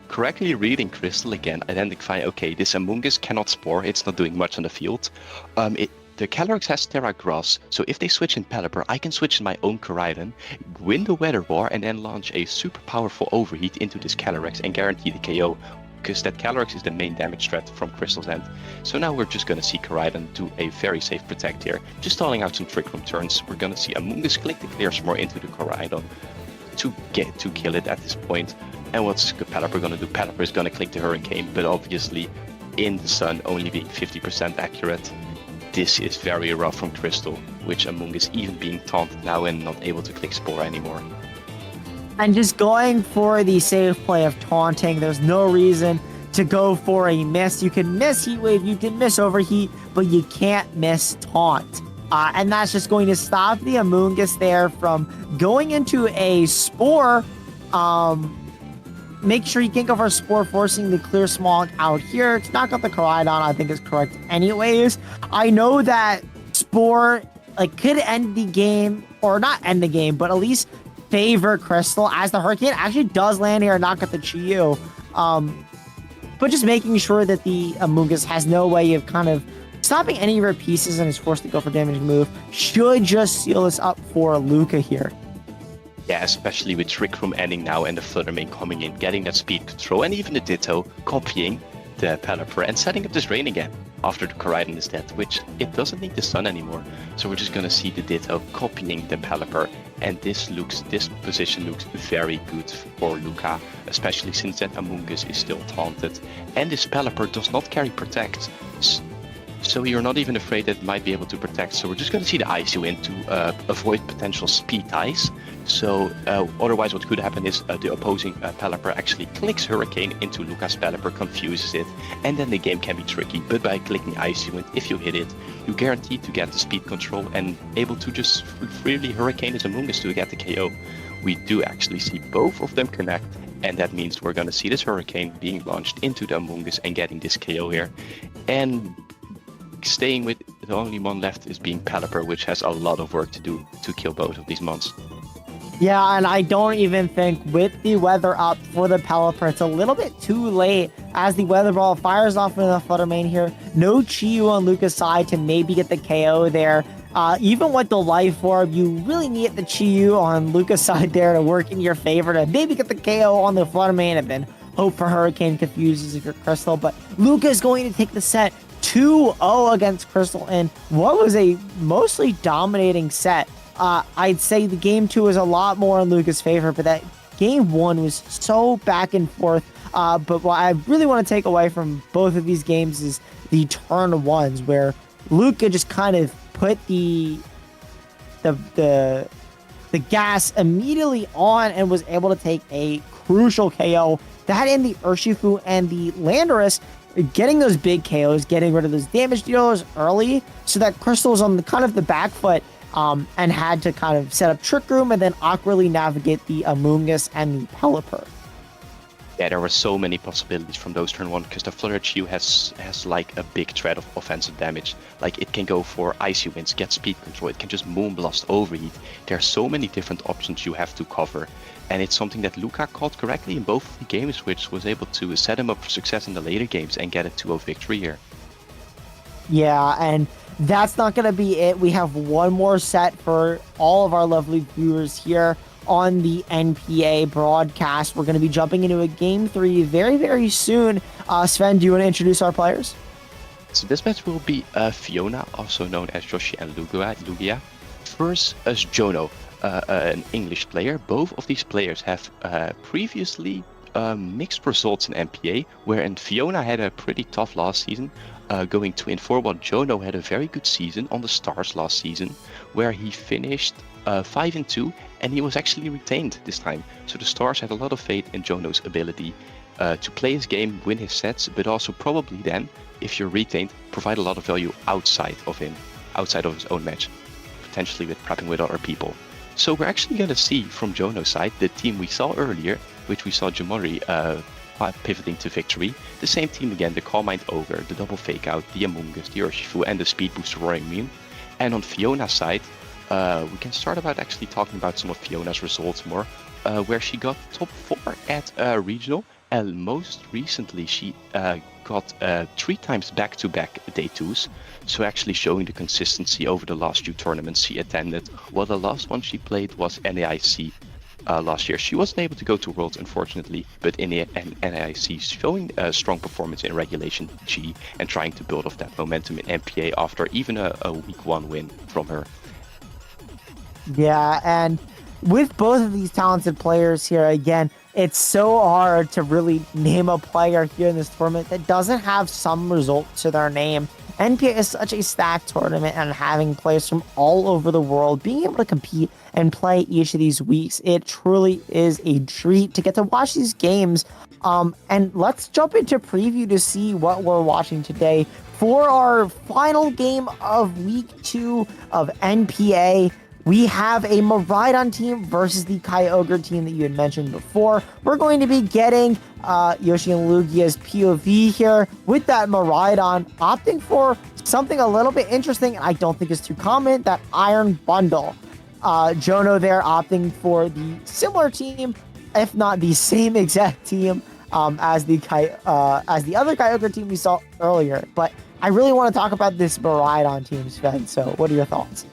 Correctly reading Crystal again, identifying, okay, this Amoonguss cannot Spore, it's not doing much on the field. The Calyrex has Terra Grass, so if they switch in Pelipper, I can switch in my own Koraidon, win the Weather War, and then launch a super powerful Overheat into this Calyrex and guarantee the KO, because that Calyrex is the main damage threat from Crystal's end. So now we're just going to see Koraidon do a very safe protect here, just stalling out some Trick Room turns. We're going to see Amoonguss click the Clear Smore into the Koraidon to kill it at this point. And what's Pelipper going to do? Pelipper is going to click the Hurricane, but obviously in the Sun only being 50% accurate. This is very rough from Crystal, which Amoonguss even being taunted now and not able to click Spore anymore. And just going for the safe play of taunting, there's no reason to go for a miss. You can miss Heat Wave, you can miss Overheat, but you can't miss Taunt. And that's just going to stop the Amoonguss there from going into a Spore. Make sure you can't go for a Spore, forcing the Clear Smog out here. To knock out the Koraidon, I think is correct anyways. I know that Spore could end the game, or not end the game, but at least favor Crystal, as the Hurricane actually does land here and knock out the Chiyu. But just making sure that the Amoonguss has no way of kind of stopping any of her pieces and is forced to go for damage move should just seal this up for Luca here. Yeah, especially with Trick Room ending now and the Flutter Mane coming in, getting that speed control, and even the Ditto copying the Pelipper and setting up this Rain again after the Koraidon is dead, which it doesn't need the Sun anymore. So we're just gonna see the Ditto copying the Pelipper, and this position looks very good for Luca, especially since that Amoonguss is still taunted, and this Pelipper does not carry Protect. So you're not even afraid that it might be able to protect. So we're just going to see the ISU in to avoid potential speed ties. So otherwise what could happen is the opposing Pelipper actually clicks Hurricane into Luca's Pelipper, confuses it, and then the game can be tricky. But by clicking ISU in, if you hit it, you guarantee to get the speed control and able to just freely Hurricane his Amoonguss to get the KO. We do actually see both of them connect, and that means we're going to see this Hurricane being launched into the Amoonguss and getting this KO here. And staying with the only one left is being Pelipper, which has a lot of work to do to kill both of these mons. Yeah, and I don't even think with the weather up for the Pelipper, it's a little bit too late as the Weather Ball fires off in the Flutter Mane here. No Chiyu on Luca's side to maybe get the KO there. Even with the Life Orb, you really need the Chiyu on Luca's side there to work in your favor to maybe get the KO on the Flutter Mane and then hope for Hurricane confuses if you're Crystal. But Luca is going to take the set 2-0 against Crystal in what was a mostly dominating set. I'd say the game 2 is a lot more in Luca's favor, but that game 1 was so back and forth. But what I really want to take away from both of these games is the turn 1s, where Luca just kind of put the gas immediately on and was able to take a crucial KO. That and the Urshifu and the Landorus, getting those big KOs, getting rid of those damage dealers early, so that Crystal was on the kind of the back foot, and had to kind of set up Trick Room and then awkwardly navigate the Amoonguss and the Pelipper. Yeah, there were so many possibilities from those turn 1, because the Flutter Chiyu has like a big threat of offensive damage. Like, it can go for Icy Winds, get speed control, it can just Moonblast, Overheat. There are so many different options you have to cover, and it's something that Luca caught correctly in both of the games, which was able to set him up for success in the later games and get a 2-0 victory here. Yeah, and that's not going to be it. We have one more set for all of our lovely viewers here on the NPA broadcast. We're going to be jumping into a game 3 very, very soon. Sven, do you want to introduce our players? So this match will be Fiona, also known as Yoshi&Lugia, versus Jono, an English player. Both of these players have previously mixed results in NPA, wherein Fiona had a pretty tough last season, going to Infor, while Jono had a very good season on the Stars last season, where he finished 5-2, and he was actually retained this time. So the Stars had a lot of faith in Jono's ability to play his game, win his sets, but also probably then, if you're retained, provide a lot of value outside of his own match, potentially with prepping with other people. So we're actually going to see from Jono's side the team we saw earlier, which we saw Jamori pivoting to victory. The same team again, the Calm Mind Ogre, the Double Fake Out, the Among Us, the Urshifu, and the Speed Booster Roaring Meme. And on Fiona's side, we can start about actually talking about some of Fiona's results more, where she got top 4 at regional, and most recently she got 3 times back-to-back day 2s, so actually showing the consistency over the last few tournaments she attended, while the last one she played was NAIC last year. She wasn't able to go to Worlds, unfortunately, but in the NAIC showing a strong performance in Regulation G and trying to build off that momentum in NPA after even a week 1 win from her. Yeah, and with both of these talented players here, again, it's so hard to really name a player here in this tournament that doesn't have some result to their name. NPA is such a stacked tournament, and having players from all over the world being able to compete and play each of these weeks, it truly is a treat to get to watch these games. And let's jump into preview to see what we're watching today for our final game of week 2 of NPA. We have a Miraidon team versus the Kyogre team that you had mentioned before. We're going to be getting Yoshi&Lugia's POV here with that Miraidon, opting for something a little bit interesting, and I don't think is too common, that Iron Bundle. Jono there opting for the similar team, if not the same exact team as the other Kyogre team we saw earlier. But I really want to talk about this Miraidon team, Sven, so what are your thoughts?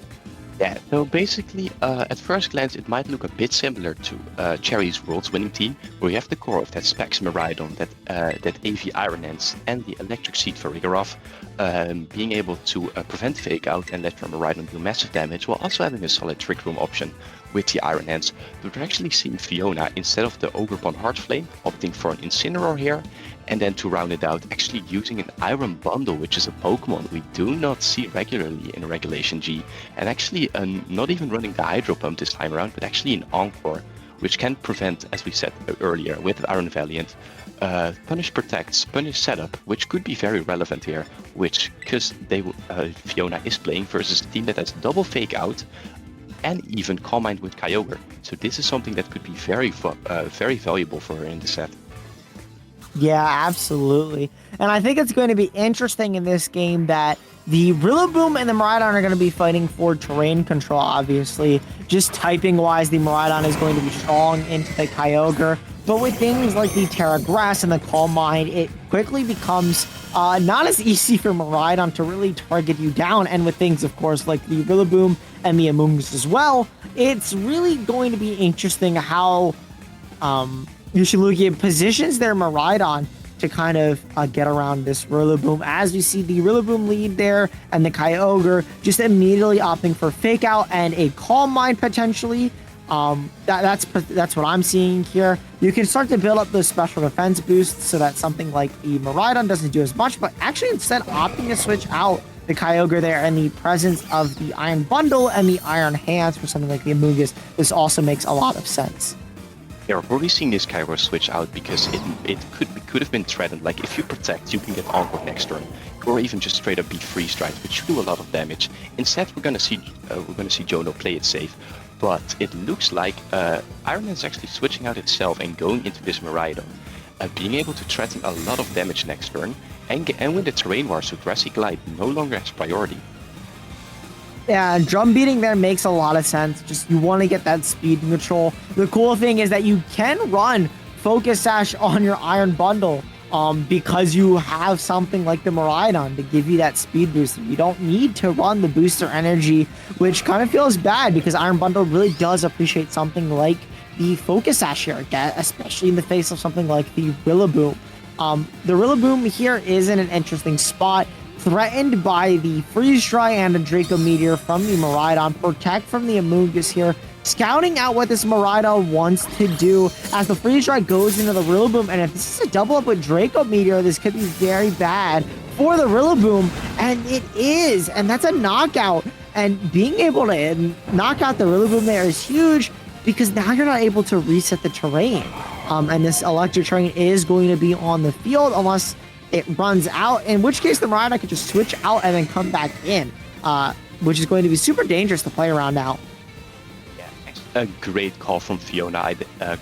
Yeah, so basically, at first glance, it might look a bit similar to Cherry's Worlds winning team, where you have the core of that Specs Miraidon, that AV Iron Hands, and the Electric Seed for Rigoroth, being able to prevent Fake Out and let your Miraidon do massive damage, while also having a solid Trick Room option with the Iron Hands. But we're actually seeing Fiona, instead of the Ogre-Born Heartflame, opting for an Incineroar here, and then to round it out, actually using an Iron Bundle, which is a Pokemon we do not see regularly in Regulation G, and actually not even running the Hydro Pump this time around, but actually an Encore, which can prevent, as we said earlier, with Iron Valiant, Punish Protects, Punish Setup, which could be very relevant here, which, because Fiona is playing versus a team that has Double Fake Out, and even Calm Mind with Kyogre. So this is something that could be very valuable for her in the set. Yeah, absolutely. And I think it's going to be interesting in this game that the Rillaboom and the Miraidon are going to be fighting for terrain control, obviously. Just typing-wise, the Miraidon is going to be strong into the Kyogre. But with things like the Terra Grass and the Calm Mind, it quickly becomes not as easy for Miraidon to really target you down. And with things, of course, like the Rillaboom and the Among Us as well, it's really going to be interesting how Yoshi&Lugia positions their Miraidon to kind of get around this Rillaboom. As we see the Rillaboom lead there, and the Kyogre just immediately opting for Fake Out and a Calm Mind potentially. That's what I'm seeing here. You can start to build up those special defense boosts so that something like the Miraidon doesn't do as much, but actually instead opting to switch out the Kyogre there in the presence of the Iron Bundle and the Iron Hands for something like the Among Us. This also makes a lot of sense. Yeah, we're probably seeing this Kyogre switch out because it could have been threatened. Like, if you protect, you can get Encore next turn, or even just straight up beat Freeze Strike, which do a lot of damage. Instead, we're gonna see Jono play it safe, but it looks like Iron Man's actually switching out itself and going into this Miraidon, being able to threaten a lot of damage next turn, and with the Terrain War, so Grassy Glide no longer has priority. Yeah, drum beating there makes a lot of sense. Just you want to get that speed control. The cool thing is that you can run Focus Sash on your Iron Bundle because you have something like the Miraidon to give you that speed boost. You don't need to run the booster energy, which kind of feels bad because Iron Bundle really does appreciate something like the Focus Sash here, especially in the face of something like the Rillaboom. The Rillaboom here is in an interesting spot. threatened by the Freeze Dry and the Draco Meteor from the Miraidon. Protect from the Amoonguss here. Scouting out what this Miraidon wants to do as the Freeze Dry goes into the Rillaboom. And if this is a double up with Draco Meteor, this could be very bad for the Rillaboom. And it is. And that's a knockout. And being able to knock out the Rillaboom there is huge because now you're not able to reset the terrain. And this electric terrain is going to be on the field unless it runs out, in which case the Miraidon could just switch out and then come back in, which is going to be super dangerous to play around now. A great call from Fiona,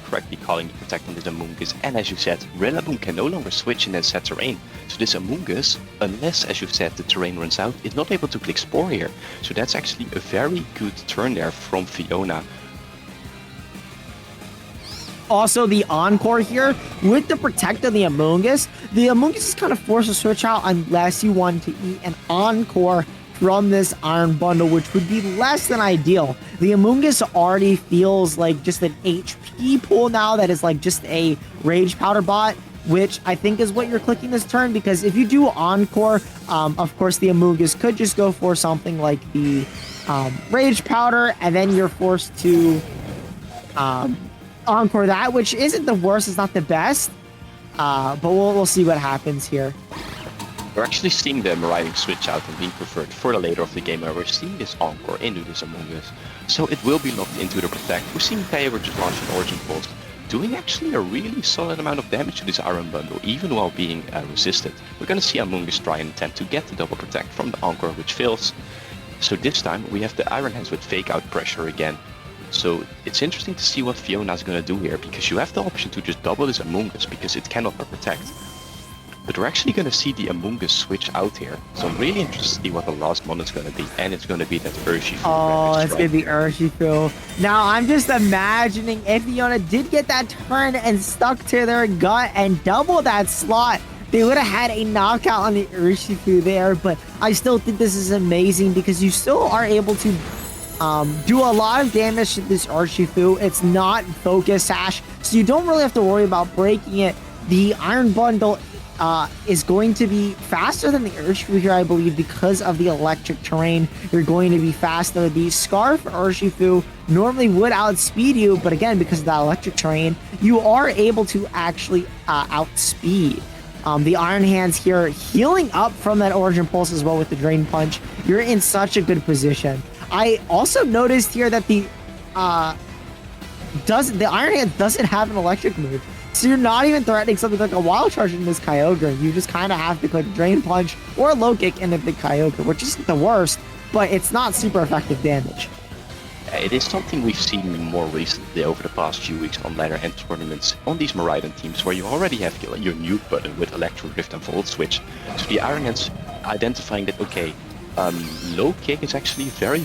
correctly calling the protect on this Amoonguss. And as you said, Rillaboom can no longer switch in and set terrain. So this Amoonguss, unless, as you said, the terrain runs out, is not able to click Spore here. So that's actually a very good turn there from Fiona. Also, the Encore here, with the Protect on the Amoonguss is kind of forced to switch out unless you want to eat an Encore from this Iron Bundle, which would be less than ideal. The Amoonguss already feels like just an HP pool now that is like just a Rage Powder bot, which I think is what you're clicking this turn, because if you do Encore, of course the Amoonguss could just go for something like the Rage Powder, and then you're forced to Encore that, which isn't the worst, it's not the best, but we'll see what happens here. We're actually seeing the Miraidon switch out and being preferred for the later of the game, where we're seeing this Encore into this Amoonguss. So it will be locked into the Protect. We're seeing Kyogre just launch an Origin Pulse, doing actually a really solid amount of damage to this Iron Bundle, even while being resisted. We're going to see Amoonguss try and attempt to get the double Protect from the Encore, which fails. So this time we have the Iron Hands with Fake Out Pressure again. So it's interesting to see what Fiona's going to do here, because you have the option to just double this Amoonguss because it cannot protect. But we're actually going to see the Amoonguss switch out here. So I'm really interested to see what the last mon is going to be. And it's going to be that Urshifu. Oh, it's going to be Urshifu. Now, I'm just imagining if Fiona did get that turn and stuck to their gut and double that slot, they would have had a knockout on the Urshifu there. But I still think this is amazing because you still are able to do a lot of damage to this Urshifu. It's not Focus Sash, so you don't really have to worry about breaking it. The Iron Bundle is going to be faster than the Urshifu here, I believe, because of the electric terrain. You're going to be faster. The Scarf Urshifu normally would outspeed you, but again, because of that electric terrain, you are able to actually outspeed. The Iron Hands here healing up from that Origin Pulse as well with the Drain Punch. You're in such a good position. I also noticed here that the Iron Hand doesn't have an electric move. So you're not even threatening something like a Wild Charge in this Kyogre. You just kind of have to click Drain Punch or Low Kick into the Kyogre, which isn't the worst, but it's not super effective damage. It is something we've seen more recently over the past few weeks on ladder and tournaments on these Miraidon teams, where you already have your nuke button with Electro Drift and Volt Switch. So the Iron Hands identifying that, okay, Low Kick is actually very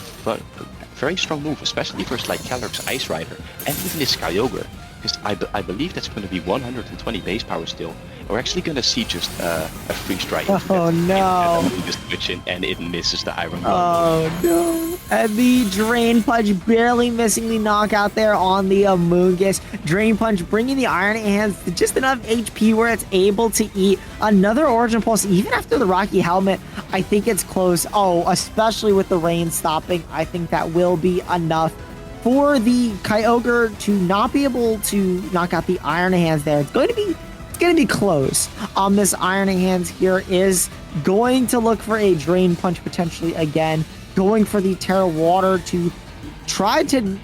strong move, especially versus like Calyrex Ice Rider and even this Kyogre. Because I believe that's going to be 120 base power still. We're actually going to see just a Freeze Dry. Oh no! Just switch in and it misses the Iron Bundle. Oh no! And the Drain Punch barely missing the knockout there on the Amoonguss. Drain Punch bringing the Iron Hands to just enough HP where it's able to eat another Origin Pulse. Even after the Rocky Helmet, I think it's close. Oh, especially with the rain stopping, I think that will be enough for the Kyogre to not be able to knock out the Iron Hands there. It's going to be close. This Iron Hands here is going to look for a Drain Punch potentially again, going for the Terra Water to try to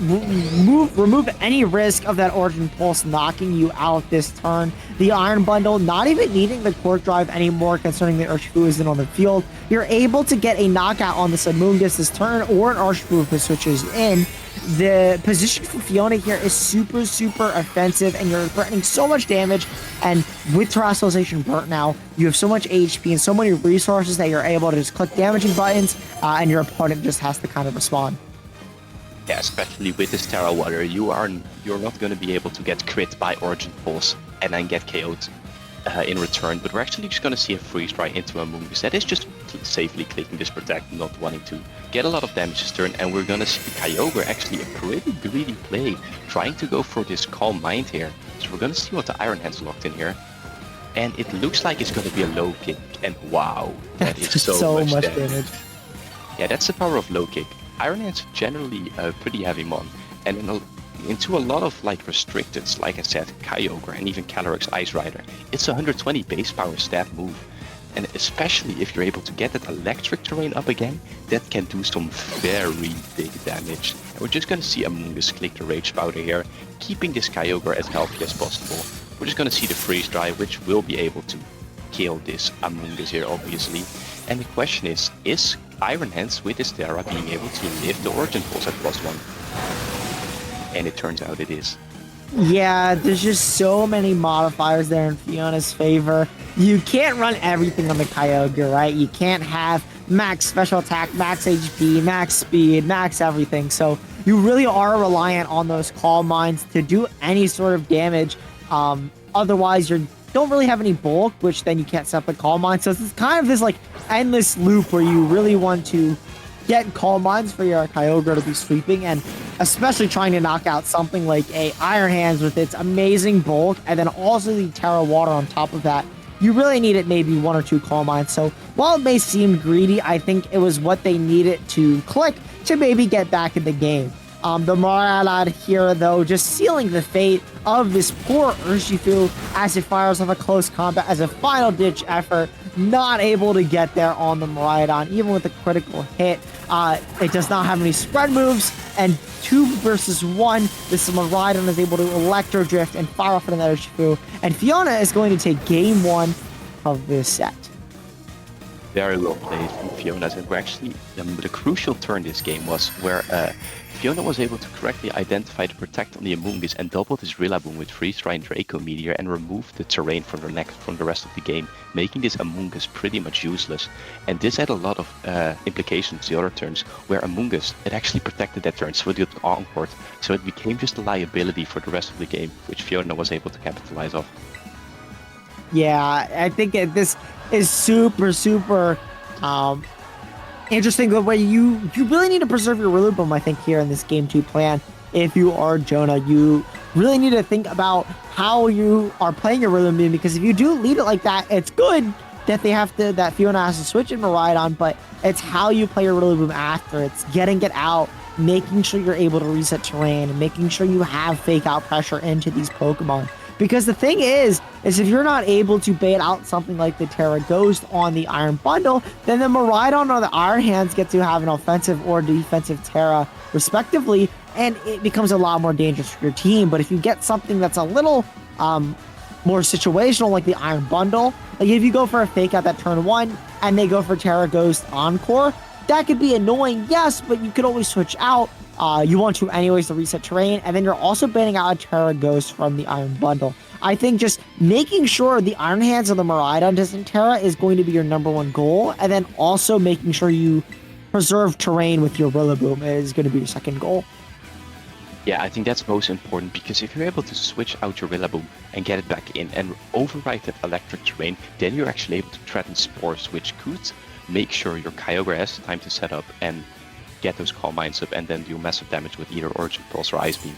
remove any risk of that Origin Pulse knocking you out this turn. The Iron Bundle not even needing the Quark Drive anymore, concerning the Urshifu isn't on the field. You're able to get a knockout on this Amoonguss this turn, or an Urshifu if it switches in. The position for Fiona here is super offensive, and you're threatening so much damage. And with Terrestrialization burnt now, you have so much HP and so many resources that you're able to just click damaging buttons, and your opponent just has to kind of respond. Yeah, especially with this Terra Water, you're not going to be able to get crit by Origin Pulse and then get KO'd in return. But we're actually just going to see a Freeze Dry into a Amoonguss that is just safely clicking this Protect, not wanting to get a lot of damage this turn. And we're going to see the Kyogre actually a pretty greedy play, trying to go for this Calm Mind here. So we're going to see what the Iron Hands locked in here. and it looks like it's going to be a low kick. And wow, that is so much damage. Yeah, that's the power of low kick. Iron Hand's generally a pretty heavy mon, and into a lot of like restricteds, like I said, Kyogre and even Calyrex Ice Rider, it's a 120 base power stab move. And especially if you're able to get that electric terrain up again, that can do some very big damage. And we're just going to see Amoonguss click the Rage Powder here, keeping this Kyogre as healthy as possible. We're just going to see the Freeze Dry, which will be able to kill this Amoonguss here, obviously. And the question is Iron Hands with his Terra being able to live the Origin Pulse at +1? And it turns out it is. Yeah, there's just so many modifiers there in Fiona's favor. You can't run everything on the Kyogre, right? You can't have max special attack, max HP, max speed, max everything. So you really are reliant on those Calm Minds to do any sort of damage. Otherwise, you don't really have any bulk, which then you can't set up a Calm Mind. So it's kind of this like endless loop where you really want to get Calm Minds for your Kyogre to be sweeping, and especially trying to knock out something like a Iron Hands with its amazing bulk, and then also the Terra Water on top of that. You really needed maybe 1 or 2 Calm Minds. So while it may seem greedy, I think it was what they needed to click to maybe get back in the game. The Maraudon here, though, just sealing the fate of this poor Urshifu as it fires off a close combat as a final-ditch effort. Not able to get there on the Maraudon, even with a critical hit. It does not have any spread moves, and 2 versus 1, this Maraudon is able to Electro Drift and fire off another Urshifu, and Fiona is going to take game 1 of this set. Very well played from Fiona, and we're actually the crucial turn this game was where Fiona was able to correctly identify the Protect on the Amoonguss and doubled his Rillaboom with Freeze Dry and Draco Meteor and removed the terrain from the rest of the game, making this Amoonguss pretty much useless. And this had a lot of implications the other turns, where Amoonguss, it actually protected that turn, so it got encored, so it became just a liability for the rest of the game, which Fiona was able to capitalize off. Yeah, I think this is super interesting the way you really need to preserve your Rillaboom, I think, here in this game 2 plan. If you are Jono, you really need to think about how you are playing your Rillaboom, because if you do leave it like that, it's good that that Fiona has to switch in Maraudon, but it's how you play your Rillaboom after. It's getting it out, making sure you're able to reset terrain, and making sure you have fake out pressure into these Pokemon. Because the thing is if you're not able to bait out something like the Terra Ghost on the Iron Bundle, then the Maraudon or the Iron Hands get to have an offensive or defensive Terra, respectively, and it becomes a lot more dangerous for your team. But if you get something that's a little more situational, like the Iron Bundle, like if you go for a fake out that turn 1 and they go for Terra Ghost Encore, that could be annoying, yes, but you could always switch out. You want to anyways to reset terrain, and then you're also banning out a Terra Ghost from the Iron Bundle. I think just making sure the Iron Hands of the Maraudon doesn't Terra is going to be your #1 goal, and then also making sure you preserve terrain with your Rillaboom is going to be your second goal. Yeah, I think that's most important, because if you're able to switch out your Rillaboom and get it back in and override that electric terrain, then you're actually able to threaten Spores, which could make sure your Kyogre has time to set up and get those Calm Minds up and then do massive damage with either Origin Pulse or Ice Beam.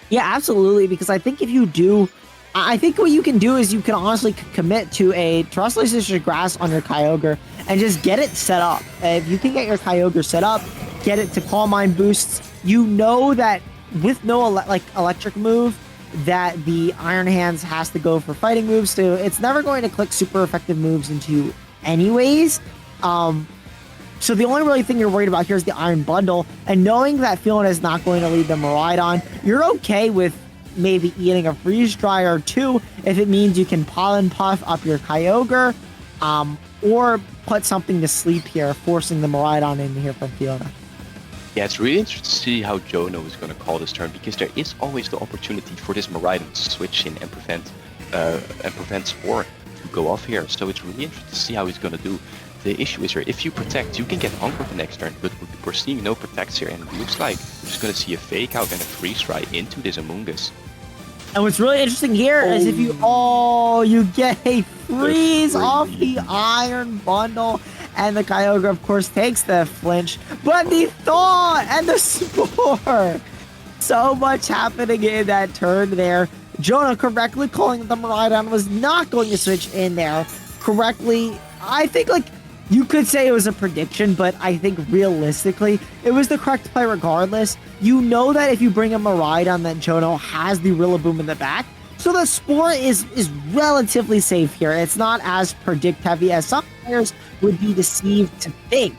Yeah, absolutely, because I think if you do, I think what you can do is you can honestly commit to a Terrestrial Sister Grass on your Kyogre and just get it set up. If you can get your Kyogre set up, get it to Calm Mind boosts, you know that with no electric move, that the Iron Hands has to go for fighting moves, so it's never going to click super effective moves into anyways. So the only really thing you're worried about here is the Iron Bundle, and knowing that Fiona is not going to lead the Maraudon, you're okay with maybe eating a Freeze Dry or 2 if it means you can Pollen Puff up your Kyogre, or put something to sleep here, forcing the Maraudon in here from Fiona. Yeah, it's really interesting to see how Jono is going to call this turn, because there is always the opportunity for this Maraudon to switch in and prevent Spore to go off here. So it's really interesting to see how he's going to do. The issue is here, if you protect, you can get Anchor the next turn, but we're seeing no protects here, and it looks like we're just going to see a Fake Out and a Freeze Dry into this Amoonguss. And what's really interesting here is if you get a freeze off the Iron Bundle, and the Kyogre, of course, takes the flinch, but the Thaw and the Spore. So much happening in that turn there. Jono correctly calling the Miraidon was not going to switch in there correctly. I think, like, you could say it was a prediction, but I think realistically, it was the correct play regardless. You know that if you bring a Miraidon, that Jono has the Rillaboom in the back. So the Spore is relatively safe here. It's not as predict heavy as some players would be deceived to think.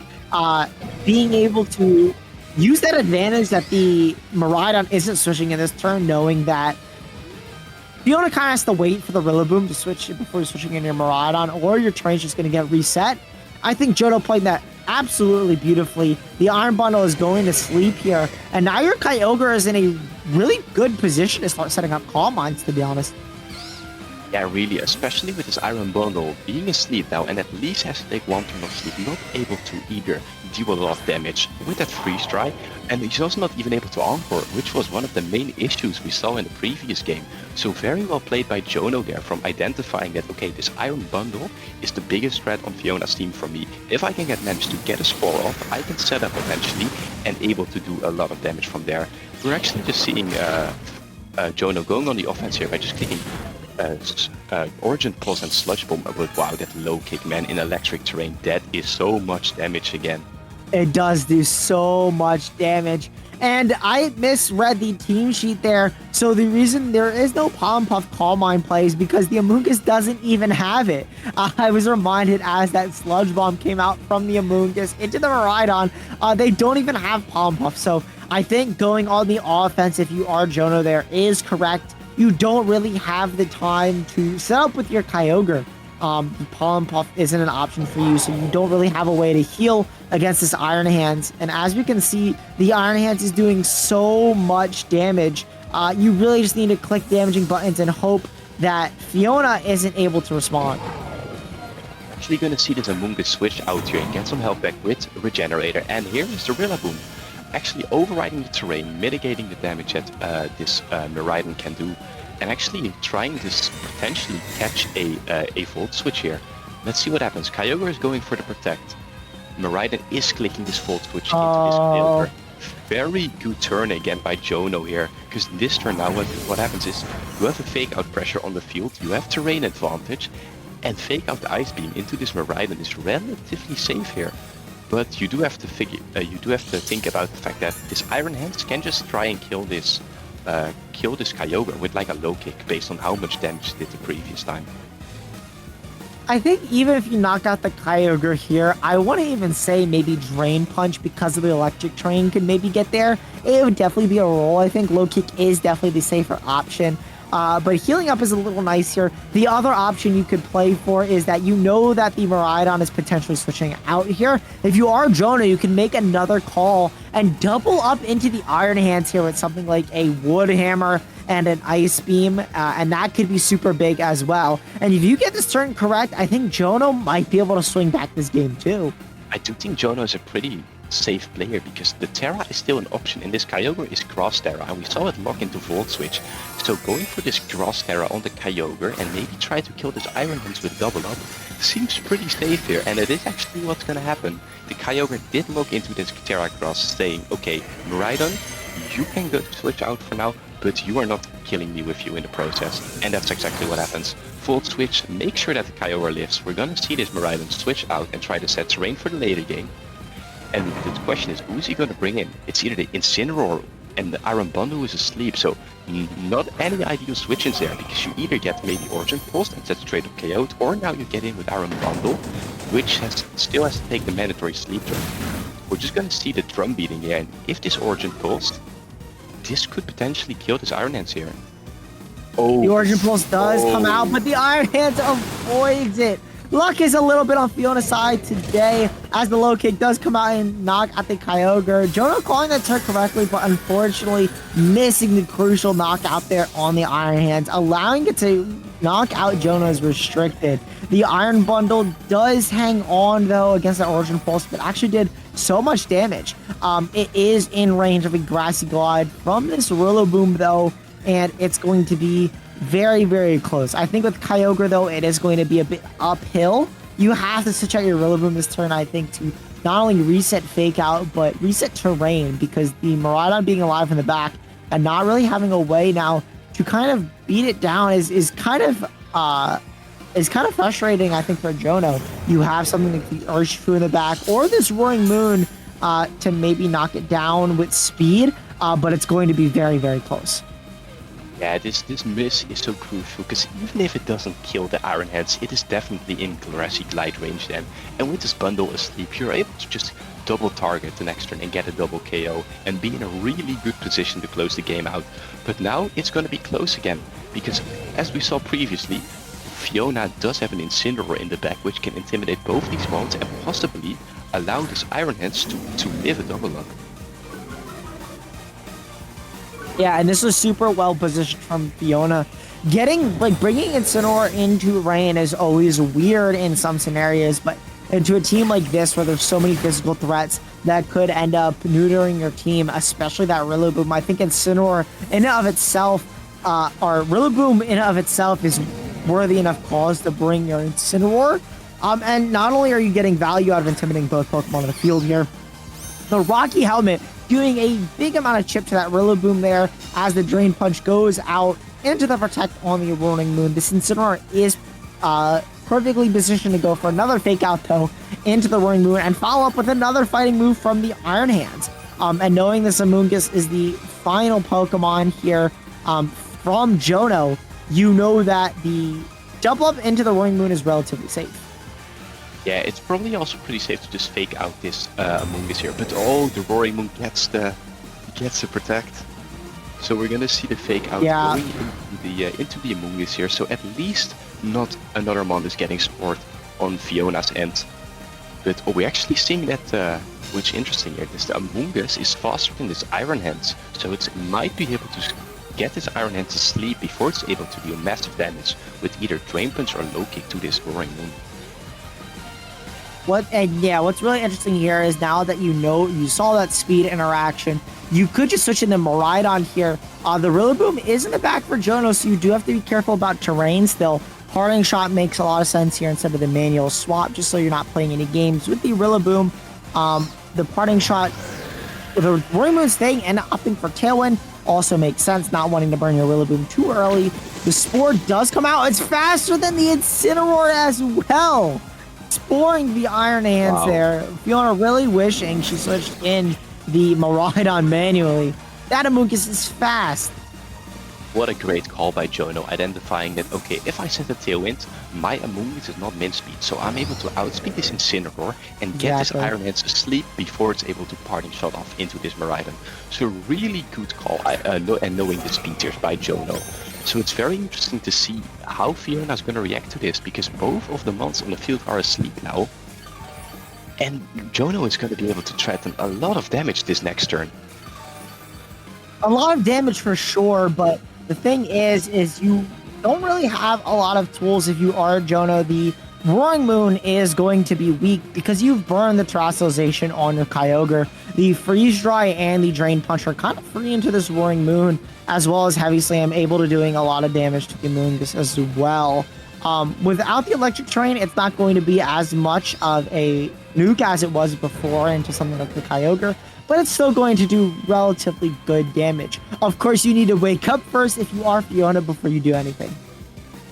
Being able to use that advantage that the Miraidon isn't switching in this turn, knowing that Fiona kind of has to wait for the Rillaboom to switch before switching in your Miraidon, or your terrain's just going to get reset. I think Jono played that absolutely beautifully. The Iron Bundle is going to sleep here, and now your Kyogre is in a really good position to start setting up Calm Minds, to be honest. Yeah, really, especially with this Iron Bundle being asleep now and at least has to take one turn of sleep, not able to either deal a lot of damage with that freeze dry, and he's also not even able to encore, which was one of the main issues we saw in the previous game. So very well played by Jono there from identifying that, okay, this Iron Bundle is the biggest threat on Fiona's team for me. If I can manage to get a Spore off, I can set up eventually and able to do a lot of damage from there. We're actually just seeing Jono going on the offense here by just clicking Origin Pulse and Sludge Bomb. But wow, that low kick, man, in electric terrain, that is so much damage again. It does do so much damage. And I misread the team sheet there. So the reason there is no Palm Puff Calm Mind plays because the Amoonguss doesn't even have it. I was reminded as that Sludge Bomb came out from the Amoonguss into the Miraidon, they don't even have Palm Puff. So I think going on the offense, if you are Jono there, is correct. You don't really have the time to set up with your Kyogre. The Palm Puff isn't an option for you, so you don't really have a way to heal against this Iron Hands. And as we can see, the Iron Hands is doing so much damage. You really just need to click damaging buttons and hope that Fiona isn't able to respond. Actually going to see this Amoonguss switch out here and get some help back with Regenerator. And here is the Rillaboom, actually overriding the terrain, mitigating the damage that this Miraidon can do, and actually trying to potentially catch a Volt Switch here. Let's see what happens. Kyogre is going for the Protect. Miraidon is clicking this Volt Switch into this Kyogre. Very good turn again by Jono here, because this turn now what happens is you have a Fake Out pressure on the field, you have terrain advantage, and Fake Out the Ice Beam into this Miraidon is relatively safe here. But you do have to think about the fact that this Iron Hands can just try and kill this Kyogre with like a low kick based on how much damage it did the previous time. I think even if you knock out the Kyogre here, I want to even say maybe Drain Punch because of the electric train could maybe get there. It would definitely be a roll. I think low kick is definitely the safer option. But healing up is a little nice here. The other option you could play for is that you know that the Miraidon is potentially switching out here. If you are Jono, you can make another call and double up into the Iron Hands here with something like a Wood Hammer and an Ice Beam, and that could be super big as well. And if you get this turn correct, I think Jono might be able to swing back this game too. I do think Jono is a pretty safe player because the Terra is still an option, and this Kyogre is Grass Terra, and we saw it lock into Volt Switch. So going for this Grass Terra on the Kyogre and maybe try to kill this Iron Hands with double up seems pretty safe here, and it is actually what's gonna happen. The Kyogre did lock into this Terra Grass, saying, okay, Miraidon, you can go switch out for now, but you are not killing me with you in the process. And that's exactly what happens. Volt Switch, make sure that the Kyogre lives. We're gonna see this Miraidon switch out and try to set terrain for the later game. And the question is, who's he going to bring in? It's either the Incineroar and the Iron Bundle is asleep, so not any ideal switches there, because you either get maybe Origin Pulse and set straight up KO'd, or now you get in with Iron Bundle, which still has to take the mandatory sleep turn. We're just going to see the drum beating here, and if this Origin Pulse, this could potentially kill this Iron Hands here. Oh, the Origin Pulse does come out, but the Iron Hands avoids it. Luck is a little bit on Fiona's side today, as the low kick does come out and knock out the Kyogre. Jono calling that turn correctly, but unfortunately missing the crucial knockout there on the Iron Hands, allowing it to knock out Jono is restricted. The Iron Bundle does hang on, though, against that Origin Pulse, but actually did so much damage. It is in range of a Grassy Glide from this Rillaboom, though, and it's going to be very, very close. I think with Kyogre, though, it is going to be a bit uphill. You have to switch out your Rillaboom this turn, I think, to not only reset Fake Out, but reset terrain, because the Miraidon being alive in the back and not really having a way now to kind of beat it down is kind of frustrating, I think, for Jono. You have something like the Urshifu in the back or this Roaring Moon to maybe knock it down with speed, but it's going to be very, very close. Yeah, this miss is so crucial, because even if it doesn't kill the Iron Hands, it is definitely in grassy glide range then. And with this bundle asleep, you're able to just double target the next turn and get a double KO and be in a really good position to close the game out. But now it's going to be close again, because as we saw previously, Fiona does have an Incineroar in the back, which can intimidate both these modes and possibly allow this Iron Hands to live a double up. Yeah, and this was super well positioned from Fiona. Bringing Incineroar into Rain is always weird in some scenarios, but into a team like this where there's so many physical threats that could end up neutering your team, especially that Rillaboom, I think Incineroar in and of itself, or Rillaboom in and of itself is worthy enough cause to bring your Incineroar. And not only are you getting value out of intimidating both Pokemon on the field here, the Rocky Helmet doing a big amount of chip to that Rillaboom there as the Drain Punch goes out into the Protect on the Roaring Moon. This Incineroar is perfectly positioned to go for another Fake Out, though, into the Roaring Moon and follow up with another fighting move from the Iron Hands. And knowing this Amoonguss is the final Pokemon here from Jono, you know that the jump up into the Roaring Moon is relatively safe. Yeah, it's probably also pretty safe to just fake out this Amoonguss here, but oh, the Roaring Moon gets the Protect. So we're gonna see the fake out going into the Amoonguss here, so at least not another Mon is getting support on Fiona's end. But we're actually seeing that, which is interesting here, is the Amoonguss is faster than this Iron Hands, so it might be able to get this Iron Hands to sleep before it's able to do massive damage with either Drain Punch or Low Kick to this Roaring Moon. What's really interesting here is now that you saw that speed interaction, you could just switch into Miraidon here. The Rillaboom is in the back for Jono, so you do have to be careful about terrain still. Parting Shot makes a lot of sense here instead of the manual swap, just so you're not playing any games with the Rillaboom. The Parting Shot, with the Roaring Moon staying and opting for Tailwind, also makes sense, not wanting to burn your Rillaboom too early. The Spore does come out. It's faster than the Incineroar as well. Sporing the Iron Hands there. Fiona really wishing she switched in the Miraidon manually. That Amoonguss is fast. What a great call by Jono, identifying that, okay, if I set a Tailwind, my Amoonguss is not min speed, so I'm able to outspeed this Incineroar and get this Iron Hands to sleep before it's able to Parting Shot off into this Miraidon. So really good call, and knowing the speed tiers by Jono. So it's very interesting to see how Fiona's going to react to this, because both of the mons on the field are asleep now. And Jono is going to be able to threaten a lot of damage this next turn. A lot of damage for sure, but the thing is you don't really have a lot of tools if you are Jono. The Roaring Moon is going to be weak because you've burned the Terastallization on your Kyogre. The Freeze Dry and the Drain Punch are kind of free into this Roaring Moon, as well as Heavy Slam, able to doing a lot of damage to the Amoonguss as well. Without the Electric Terrain, it's not going to be as much of a nuke as it was before into something like the Kyogre, but it's still going to do relatively good damage. Of course, you need to wake up first if you are Fiona before you do anything.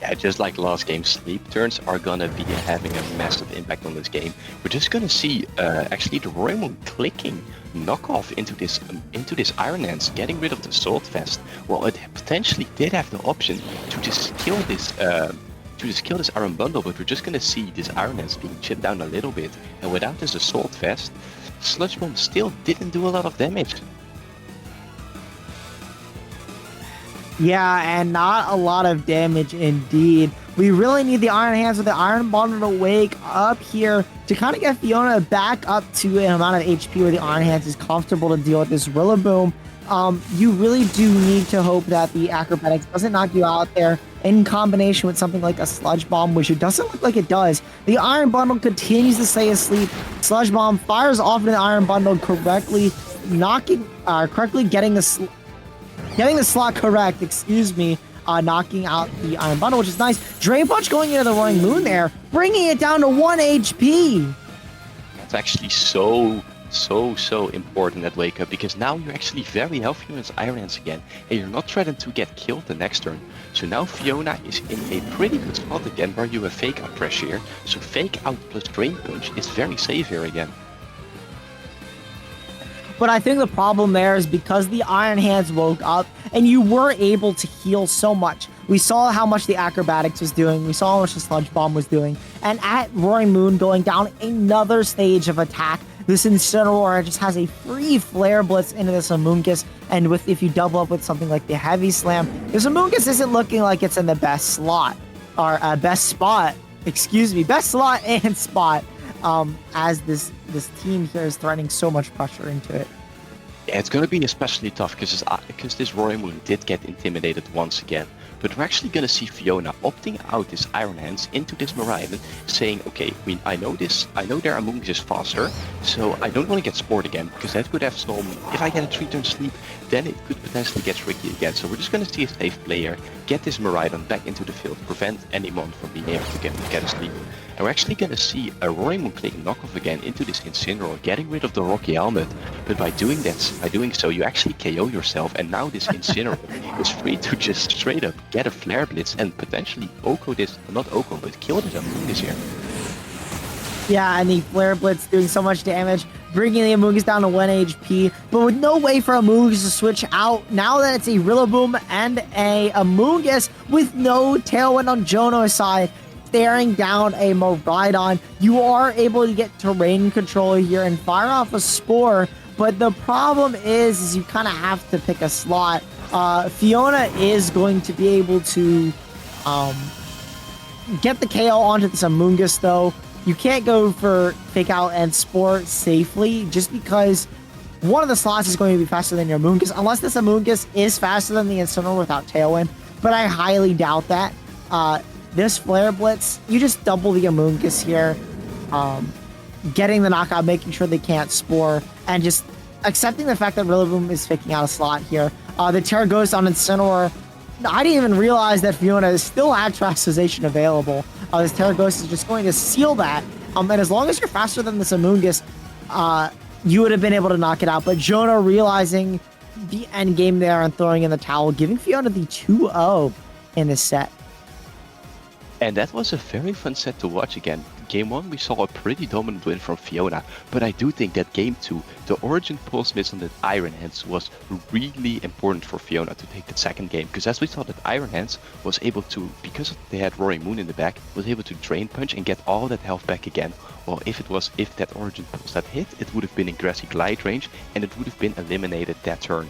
Yeah, just like last game, sleep turns are gonna be having a massive impact on this game. We're just gonna see actually the Roaring Moon clicking knockoff into this Iron Hands, getting rid of the Salt Vest. Well, it potentially did have the option to just kill this Iron Bundle, but we're just gonna see this Iron Hands being chipped down a little bit. And without this Assault Vest, Sludge Bomb still didn't do a lot of damage. Yeah, and not a lot of damage indeed. We really need the Iron Hands with the Iron Bundle to wake up here to kind of get Fiona back up to an amount of HP where the Iron Hands is comfortable to deal with this Rillaboom. You really do need to hope that the Acrobatics doesn't knock you out there in combination with something like a Sludge Bomb, which it doesn't look like it does. The Iron Bundle continues to stay asleep. Sludge Bomb fires off into the Iron Bundle correctly, getting the slot correct, knocking out the Iron Bundle, which is nice. Drain Punch going into the Roaring Moon there, bringing it down to 1 HP. That's actually so so important at Wake Up, because now you're actually very healthy against Iron Hands again, and you're not threatened to get killed the next turn. So now Fiona is in a pretty good spot again, where you have Fake Out pressure here. So Fake Out plus Drain Punch is very safe here again. But I think the problem there is because the Iron Hands woke up and you were able to heal so much. We saw how much the Acrobatics was doing. We saw how much the Sludge Bomb was doing. And at Roaring Moon going down another stage of attack, this Incineroar just has a free Flare Blitz into this Amoonguss. And if you double up with something like the Heavy Slam, this Amoonguss isn't looking like it's in the best slot. Or best spot. Excuse me. Best slot and spot. As this team here is threatening so much pressure into it. Yeah, it's going to be especially tough because this Roaring Moon did get intimidated once again. But we're actually going to see Fiona opting out this Iron Hands into this Miraidon, saying, okay, I know their Amoonguss is faster, so I don't want to get Sport again, because that could have some, if I get a 3-turn sleep, then it could potentially get tricky again. So we're just going to see a safe player get this Miraidon back into the field, prevent anyone from being able to get a sleep. And we're actually going to see a Roaring Moon click knockoff again into this Incineroar, getting rid of the Rocky Helmet. But by doing so, you actually KO yourself, and now this Incineroar is free to just straight up get a Flare Blitz and potentially Oko this, not Oko, but kill this Amoonguss here. Yeah, and the Flare Blitz doing so much damage, bringing the Amoonguss down to 1 HP, but with no way for Amoonguss to switch out, now that it's a Rillaboom and a Amoonguss with no Tailwind on Jono's side, staring down a Miraidon, you are able to get terrain control here and fire off a Spore, but the problem is you kind of have to pick a slot. Fiona is going to be able to get the KO onto this Amoonguss, though. You can't go for Fake Out and Spore safely, just because one of the slots is going to be faster than your Amoonguss, unless this Amoonguss is faster than the Incineroar without Tailwind, but I highly doubt that. This Flare Blitz, you just double the Amoonguss here, getting the knockout, making sure they can't Spore, and just accepting the fact that Rillaboom is faking out a slot here. The Terra Ghost on Incineroar, I didn't even realize that Fiona still had Trastization available. This Terra Ghost is just going to seal that, and as long as you're faster than this Amoonguss, you would have been able to knock it out, but Jono realizing the end game there and throwing in the towel, giving Fiona the 2-0 in this set. And that was a very fun set to watch again. Game 1 we saw a pretty dominant win from Fiona, but I do think that Game 2, the Origin Pulse Miss on the Iron Hands was really important for Fiona to take that second game, because as we saw that Iron Hands was able to, because they had Roaring Moon in the back, was able to Drain Punch and get all that health back again. Well, if that Origin Pulse had hit, it would have been in Grassy Glide range and it would have been eliminated that turn.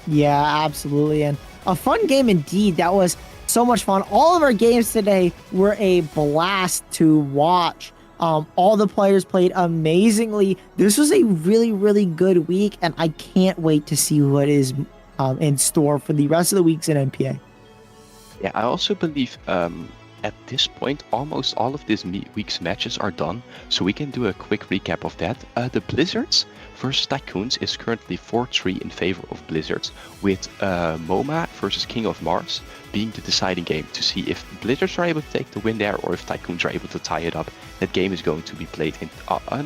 Yeah, absolutely, and a fun game indeed. That was so much fun. All of our games today were a blast to watch. All the players played amazingly. This was a really, really good week, and I can't wait to see what is in store for the rest of the weeks in NPA. Yeah, I also believe at this point, almost all of this week's matches are done, so we can do a quick recap of that. The Blizzards versus Tycoons is currently 4-3 in favor of Blizzards, with MoMA versus King of Mars being the deciding game to see if Blizzards are able to take the win there or if Tycoons are able to tie it up. That game is going to be played in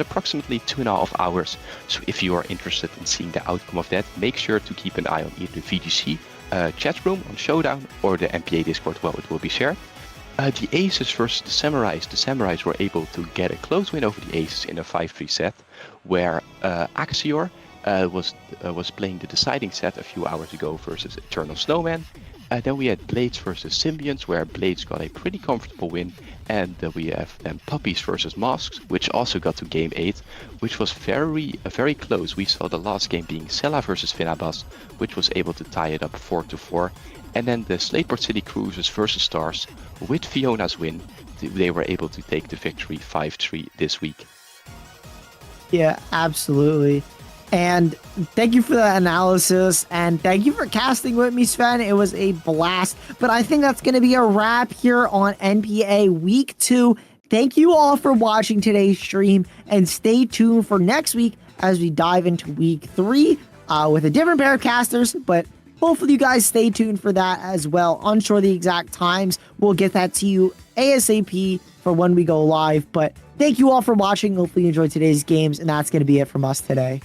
approximately 2.5 hours, so if you are interested in seeing the outcome of that, make sure to keep an eye on either the VGC chat room on Showdown or the NPA Discord, well, it will be shared. The Aces versus the Samurais. The Samurais were able to get a close win over the Aces in a 5-3 set, where Axior was playing the deciding set a few hours ago versus Eternal Snowman. Then we had Blades versus Symbionts, where Blades got a pretty comfortable win, and we have then Puppies versus Masks, which also got to Game 8, which was very close. We saw the last game being Sella versus Finabas, which was able to tie it up 4-4. And then the Slateport City Cruisers versus Stars, with Fiona's win, they were able to take the victory 5-3 this week. Yeah, absolutely. And thank you for the analysis, and thank you for casting with me, Sven. It was a blast. But I think that's going to be a wrap here on NPA Week 2. Thank you all for watching today's stream, and stay tuned for next week as we dive into Week 3 with a different pair of casters, but hopefully you guys stay tuned for that as well. Unsure the exact times. We'll get that to you ASAP for when we go live. But thank you all for watching. Hopefully you enjoyed today's games, and that's going to be it from us today.